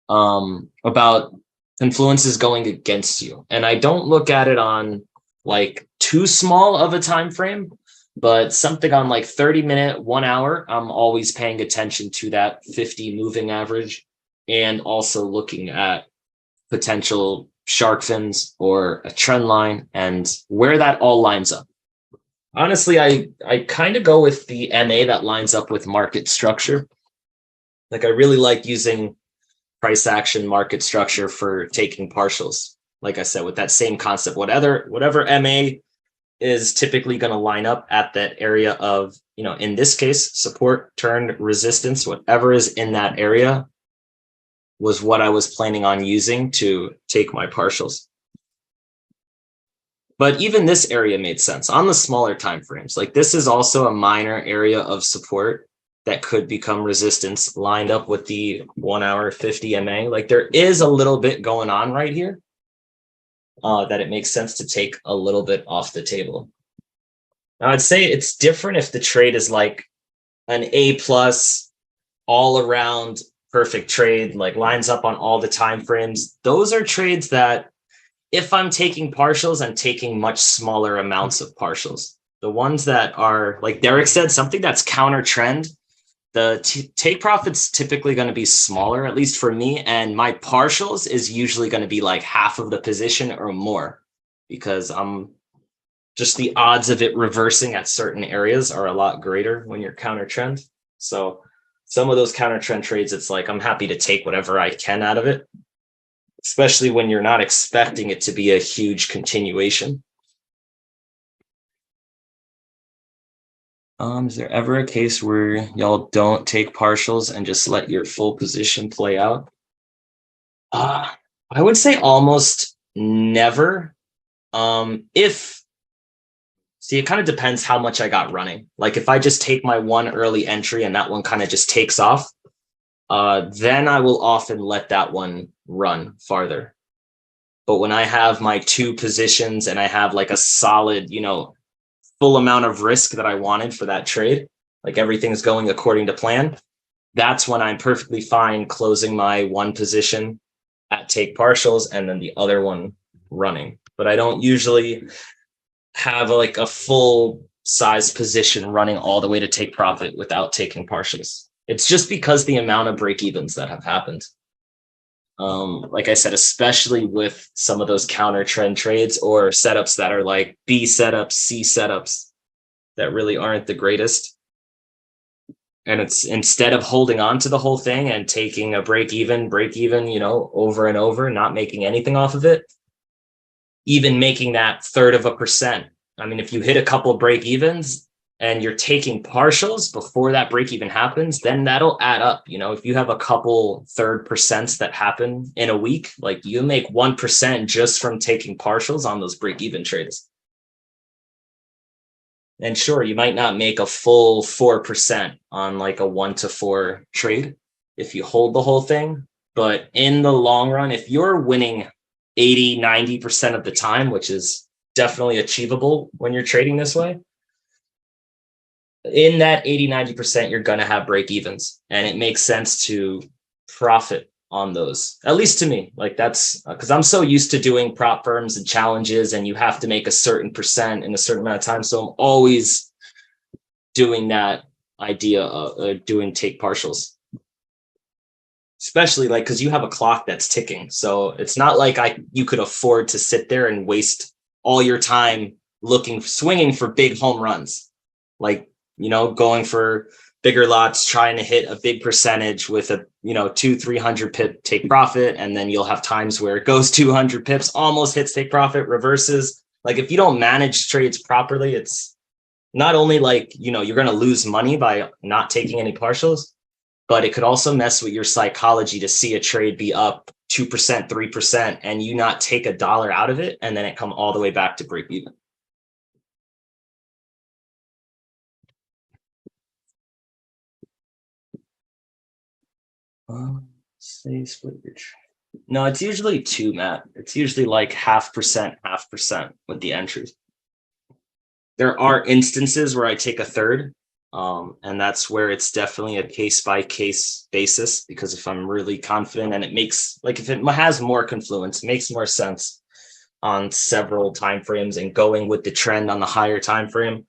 about influences going against you. And I don't look at it on like too small of a time frame, but something on like 30-minute, 1 hour, I'm always paying attention to that 50 moving average, and also looking at potential shark fins or a trend line and where that all lines up. Honestly, I kind of go with the MA that lines up with market structure. Like I really like using price action market structure for taking partials. Like I said, with that same concept, whatever MA is typically going to line up at that area of, in this case, support, turn, resistance, whatever is in that area was what I was planning on using to take my partials. But even this area made sense on the smaller time frames. Like this is also a minor area of support that could become resistance lined up with the 1 hour 50 MA. Like there is a little bit going on right here that it makes sense to take a little bit off the table. Now I'd say it's different if the trade is like an A plus all around perfect trade, like lines up on all the time frames. Those are trades that if I'm taking partials, I'm taking much smaller amounts of partials. The ones that are, like Derek said, something that's counter trend, the take profit's typically going to be smaller, at least for me. And my partials is usually going to be like half of the position or more, because I'm just the odds of it reversing at certain areas are a lot greater when you're counter trend. So some of those counter trend trades, it's like I'm happy to take whatever I can out of it, especially when you're not expecting it to be a huge continuation. Is there ever a case where y'all don't take partials and just let your full position play out? I would say almost never. See, it kind of depends how much I got running. Like if I just take my one early entry and that one kind of just takes off, then I will often let that one run farther. But when I have my two positions and I have like a solid, full amount of risk that I wanted for that trade, like everything's going according to plan, that's when I'm perfectly fine closing my one position at take partials and then the other one running. But I don't usually have like a full size position running all the way to take profit without taking partials. It's just because the amount of break evens that have happened. Like I said, especially with some of those counter trend trades or setups that are like B setups, C setups that really aren't the greatest. And it's instead of holding on to the whole thing and taking a break even, over and over, not making anything off of it, even making that 1/3%. I mean, if you hit a couple of break evens and you're taking partials before that break even happens, then that'll add up. If you have a couple 1/3% that happen in a week, like you make 1% just from taking partials on those break even trades. And sure, you might not make a full 4% on like a 1 to 4 trade if you hold the whole thing. But in the long run, if you're winning 80-90% of the time, which is definitely achievable when you're trading this way, in that 80-90%, you're going to have break evens, and it makes sense to profit on those, at least to me. Like that's because I'm so used to doing prop firms and challenges, and you have to make a certain percent in a certain amount of time. So I'm always doing that idea of doing take partials, especially like because you have a clock that's ticking. So it's not like you could afford to sit there and waste all your time swinging for big home runs, like going for bigger lots, trying to hit a big percentage with a 200-300 pip take profit, and then you'll have times where it goes 200 pips, almost hits take profit, reverses. Like if you don't manage trades properly, it's not only like you're going to lose money by not taking any partials, but it could also mess with your psychology to see a trade be up 2%, 3%, and you not take $1 out of it, and then it come all the way back to break even. Say split your trade. No, it's usually 2, Matt. It's usually like 0.5%, with the entries. There are instances where I take 1/3. And that's where it's definitely a case-by-case basis, because if I'm really confident and it makes, like if it has more confluence, it makes more sense on several timeframes and going with the trend on the higher time frame,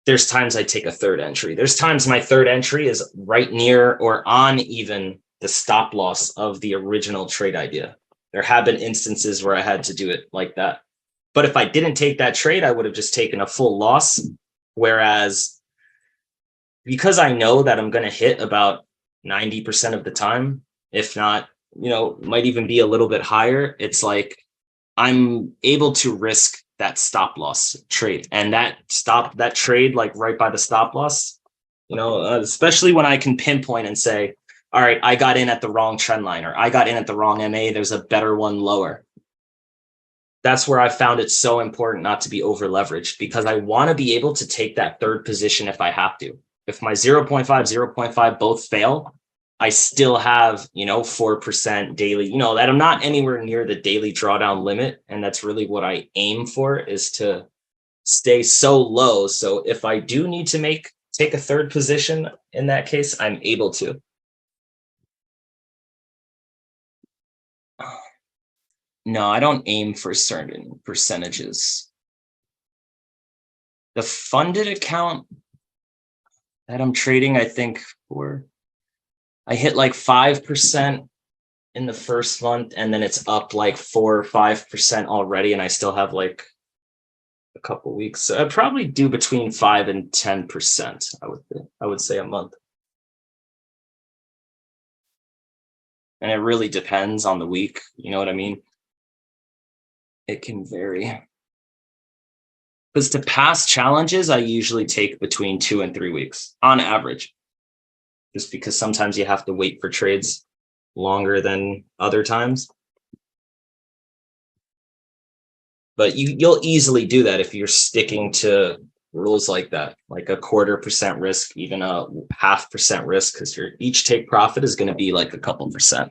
there's times I take a 1/3 entry. There's times my 1/3 entry is right near or on even the stop loss of the original trade idea. There have been instances where I had to do it like that. But if I didn't take that trade, I would have just taken a full loss. Whereas because I know that I'm going to hit about 90% of the time, if not, might even be a little bit higher, it's like I'm able to risk that stop loss trade, and that trade, like right by the stop loss, especially when I can pinpoint and say, all right, I got in at the wrong trend line, or I got in at the wrong MA. There's a better one lower. That's where I found it so important not to be over leveraged, because I want to be able to take that third position if I have to. If my 0.5 both fail, I still have, 4% daily, that I'm not anywhere near the daily drawdown limit. And that's really what I aim for, is to stay so low. So if I do need to take a third position, in that case, I'm able to. No, I don't aim for certain percentages. The funded account that I'm trading, I think I hit like 5% in the first month, and then it's up like 4 or 5% already, and I still have like a couple weeks. So I'd probably do between 5 and 10%, I would say, a month. And it really depends on the week, you know what I mean? It can vary. Because to pass challenges, I usually take between 2 and 3 weeks on average. Just because sometimes you have to wait for trades longer than other times. But you'll easily do that if you're sticking to rules like that, like a 0.25% risk, even a 0.5% risk, because your each take profit is going to be like a couple percent.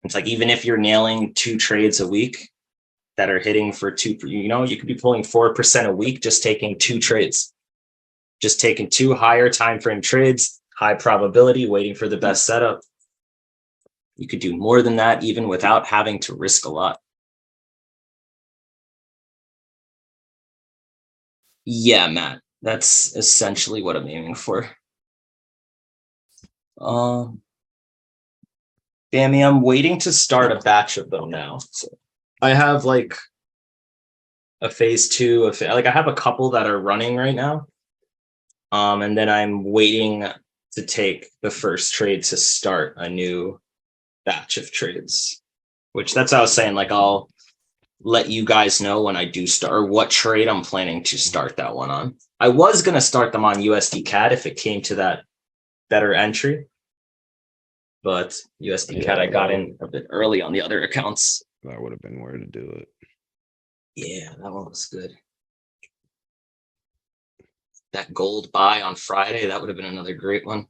It's like, even if you're nailing 2 trades a week that are hitting for 2, you could be pulling 4% a week, just taking 2 trades, just taking 2 higher time frame trades, high probability, waiting for the best setup. You could do more than that even without having to risk a lot. Yeah, Matt, that's essentially what I'm aiming for. Dammy, I'm waiting to start a batch of them now. So I have like a phase 2 I have a couple that are running right now. And then I'm waiting to take the first trade to start a new batch of trades, which that's what I was saying. Like, I'll let you guys know when I do start, or what trade I'm planning to start that one on. I was going to start them on USD CAD if it came to that better entry, but USD CAD, I got in a bit early on the other accounts. That would have been where to do it. Yeah, that one was good. That gold buy on Friday, that would have been another great one.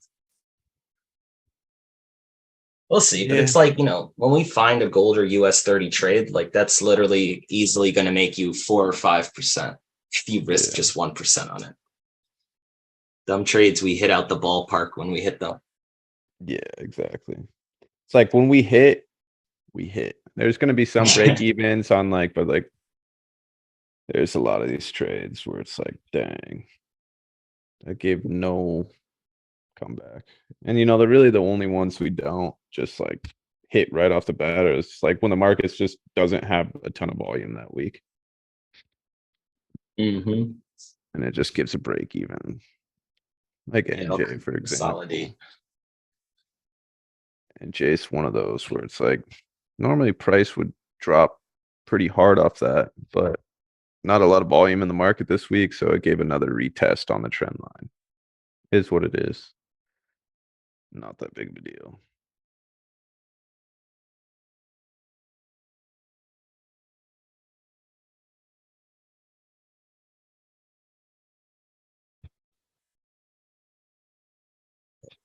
We'll see. But it's like, when we find a gold or US 30 trade, like, that's literally easily going to make you 4 or 5% if you risk just 1% on it. Dumb trades, we hit out the ballpark when we hit them. Yeah, exactly. It's like when we hit. There's going to be some break evens on but there's a lot of these trades where it's like, dang, I gave no comeback. And they're really the only ones we don't just hit right off the bat. Or it's like when the markets just doesn't have a ton of volume that week. Mm-hmm. And it just gives a break even. Like NJ, for example. Consolidate. And Jay's one of those where it's like, normally price would drop pretty hard off that, but not a lot of volume in the market this week. So it gave another retest on the trend line. Is what it is. Not that big of a deal.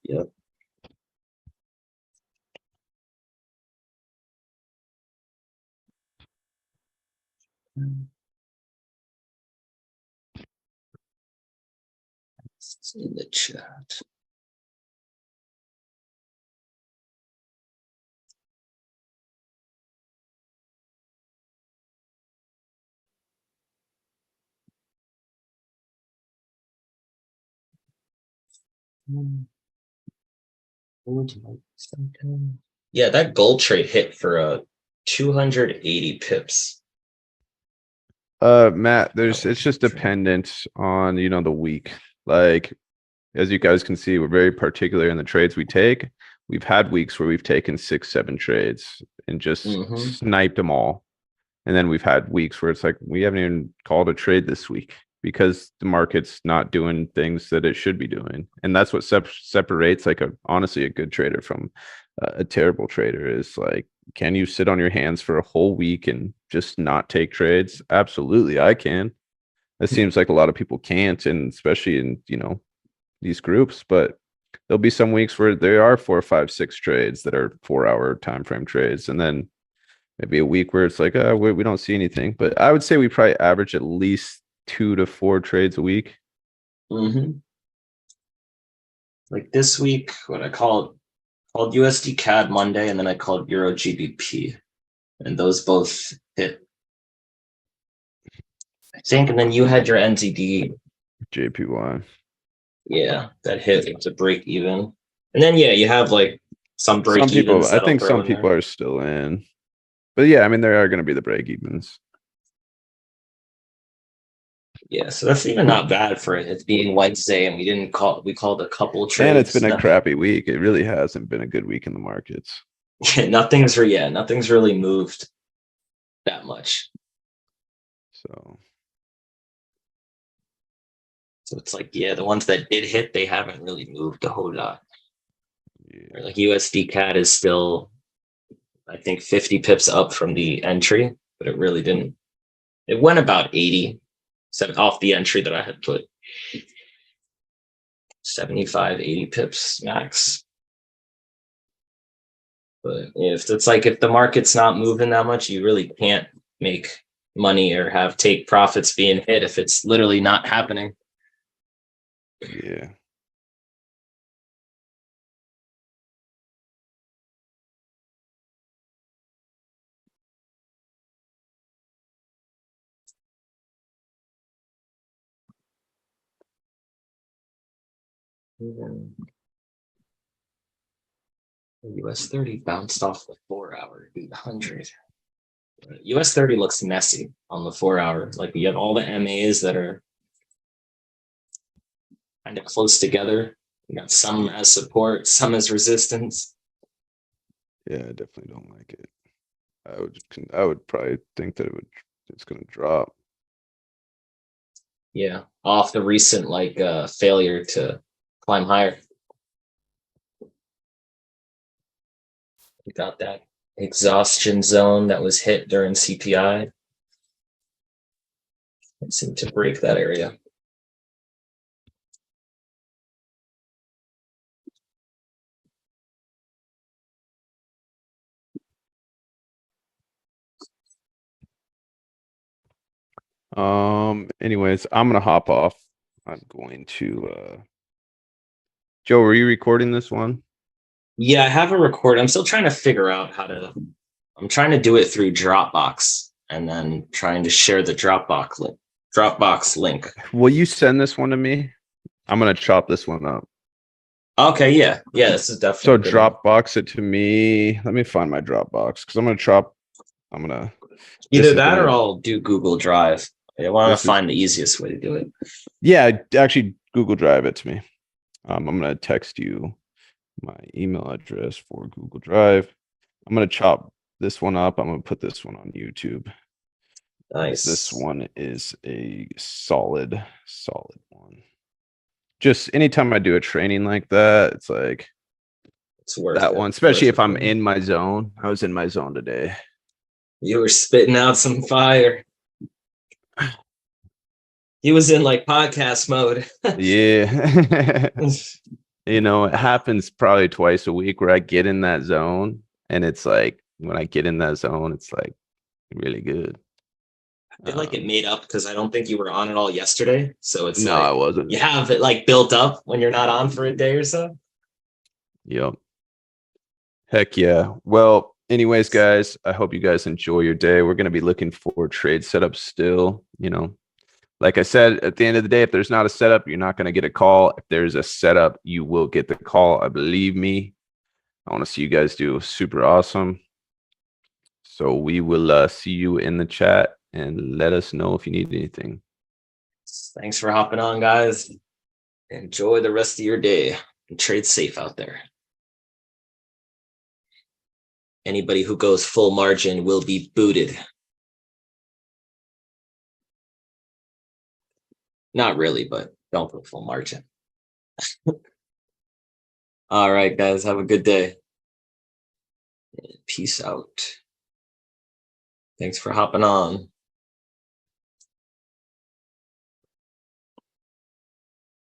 Yep. It's in the chat. Yeah, that gold trade hit for 280 pips. Matt, it's just dependent on, the week. Like, as you guys can see, we're very particular in the trades we take. We've had weeks where we've taken 6, 7 trades and just Mhm. sniped them all. And then we've had weeks where it's like, we haven't even called a trade this week because the market's not doing things that it should be doing. And that's what separates like honestly a good trader from a terrible trader is like, can you sit on your hands for a whole week and just not take trades? Absolutely, I can. It seems like a lot of people can't, and especially in, these groups, but there'll be some weeks where there are 4, 5, 6 trades that are 4-hour time frame trades, and then maybe a week where it's like, we don't see anything. But I would say we probably average at least 2 to 4 trades a week. Mhm. Like this week, what I called USD CAD Monday, and then I called Euro GBP, and those both hit. I think, and then you had your NZD. JPY. Yeah, that hit to break even, and then you have like some break Some people, evens. I think some people are still in. But yeah, I mean, there are going to be the break evens. Yeah, so that's even not bad for it being Wednesday, and we called a couple trades. And it's been a crappy week. It really hasn't been a good week in the markets. nothing's really moved that much. So it's like, the ones that did hit, they haven't really moved a whole lot. yeah. Like USD CAD is still, I think, 50 pips up from the entry, but it really didn't. It went about 80 off the entry that I had put. 75, 80 pips max. But if the market's not moving that much, you really can't make money or take profits being hit if it's literally not happening. Yeah. US 30 bounced off the 4-hour 800. US 30 looks messy on the 4-hour. Like you have all the MAs that are kind of close together. You got some as support, some as resistance. Yeah, I definitely don't like it. I would probably think that it's going to drop. Yeah, off the recent failure to climb higher. We got that exhaustion zone that was hit during CPI. It seemed to break that area. Anyways, I'm gonna hop off. I'm going to Joe, were you recording this one? Yeah, I have a record. I'm still trying to figure out I'm trying to do it through Dropbox and then trying to share the Dropbox link. Will you send this one to me? I'm gonna chop this one up. Okay, yeah. This is So definitely good one. Dropbox it to me. Let me find my Dropbox because I'm gonna Either is that or gonna- I'll do Google Drive. I want This to is- find the easiest way to do it. Yeah, actually Google Drive it to me. I'm gonna text you my email address for Google Drive. I'm gonna chop this one up. I'm gonna put this one on YouTube. Nice. This one is a solid one. Just anytime I do a training like that, it's like It's worth that it. one, especially Worth if I'm it. in my zone. I was in my zone today. You were spitting out some fire. He was in podcast mode. Yeah. It happens probably twice a week where I get in that zone. And it's like when I get in that zone, it's like really good. I feel like it made up because I don't think you were on at all yesterday. So it's No, I wasn't. you have it built up when you're not on for a day or so. Yep. Heck yeah. Well, anyways, guys, I hope you guys enjoy your day. We're going to be looking for trade setups still. Like I said, at the end of the day, if there's not a setup, you're not going to get a call. If there's a setup, you will get the call. I believe me. I want to see you guys do super awesome. So we will see you in the chat and let us know if you need anything. Thanks for hopping on, guys. Enjoy the rest of your day and trade safe out there. Anybody who goes full margin will be booted. Not really, but don't go full margin. All right, guys, have a good day. Peace out. Thanks for hopping on.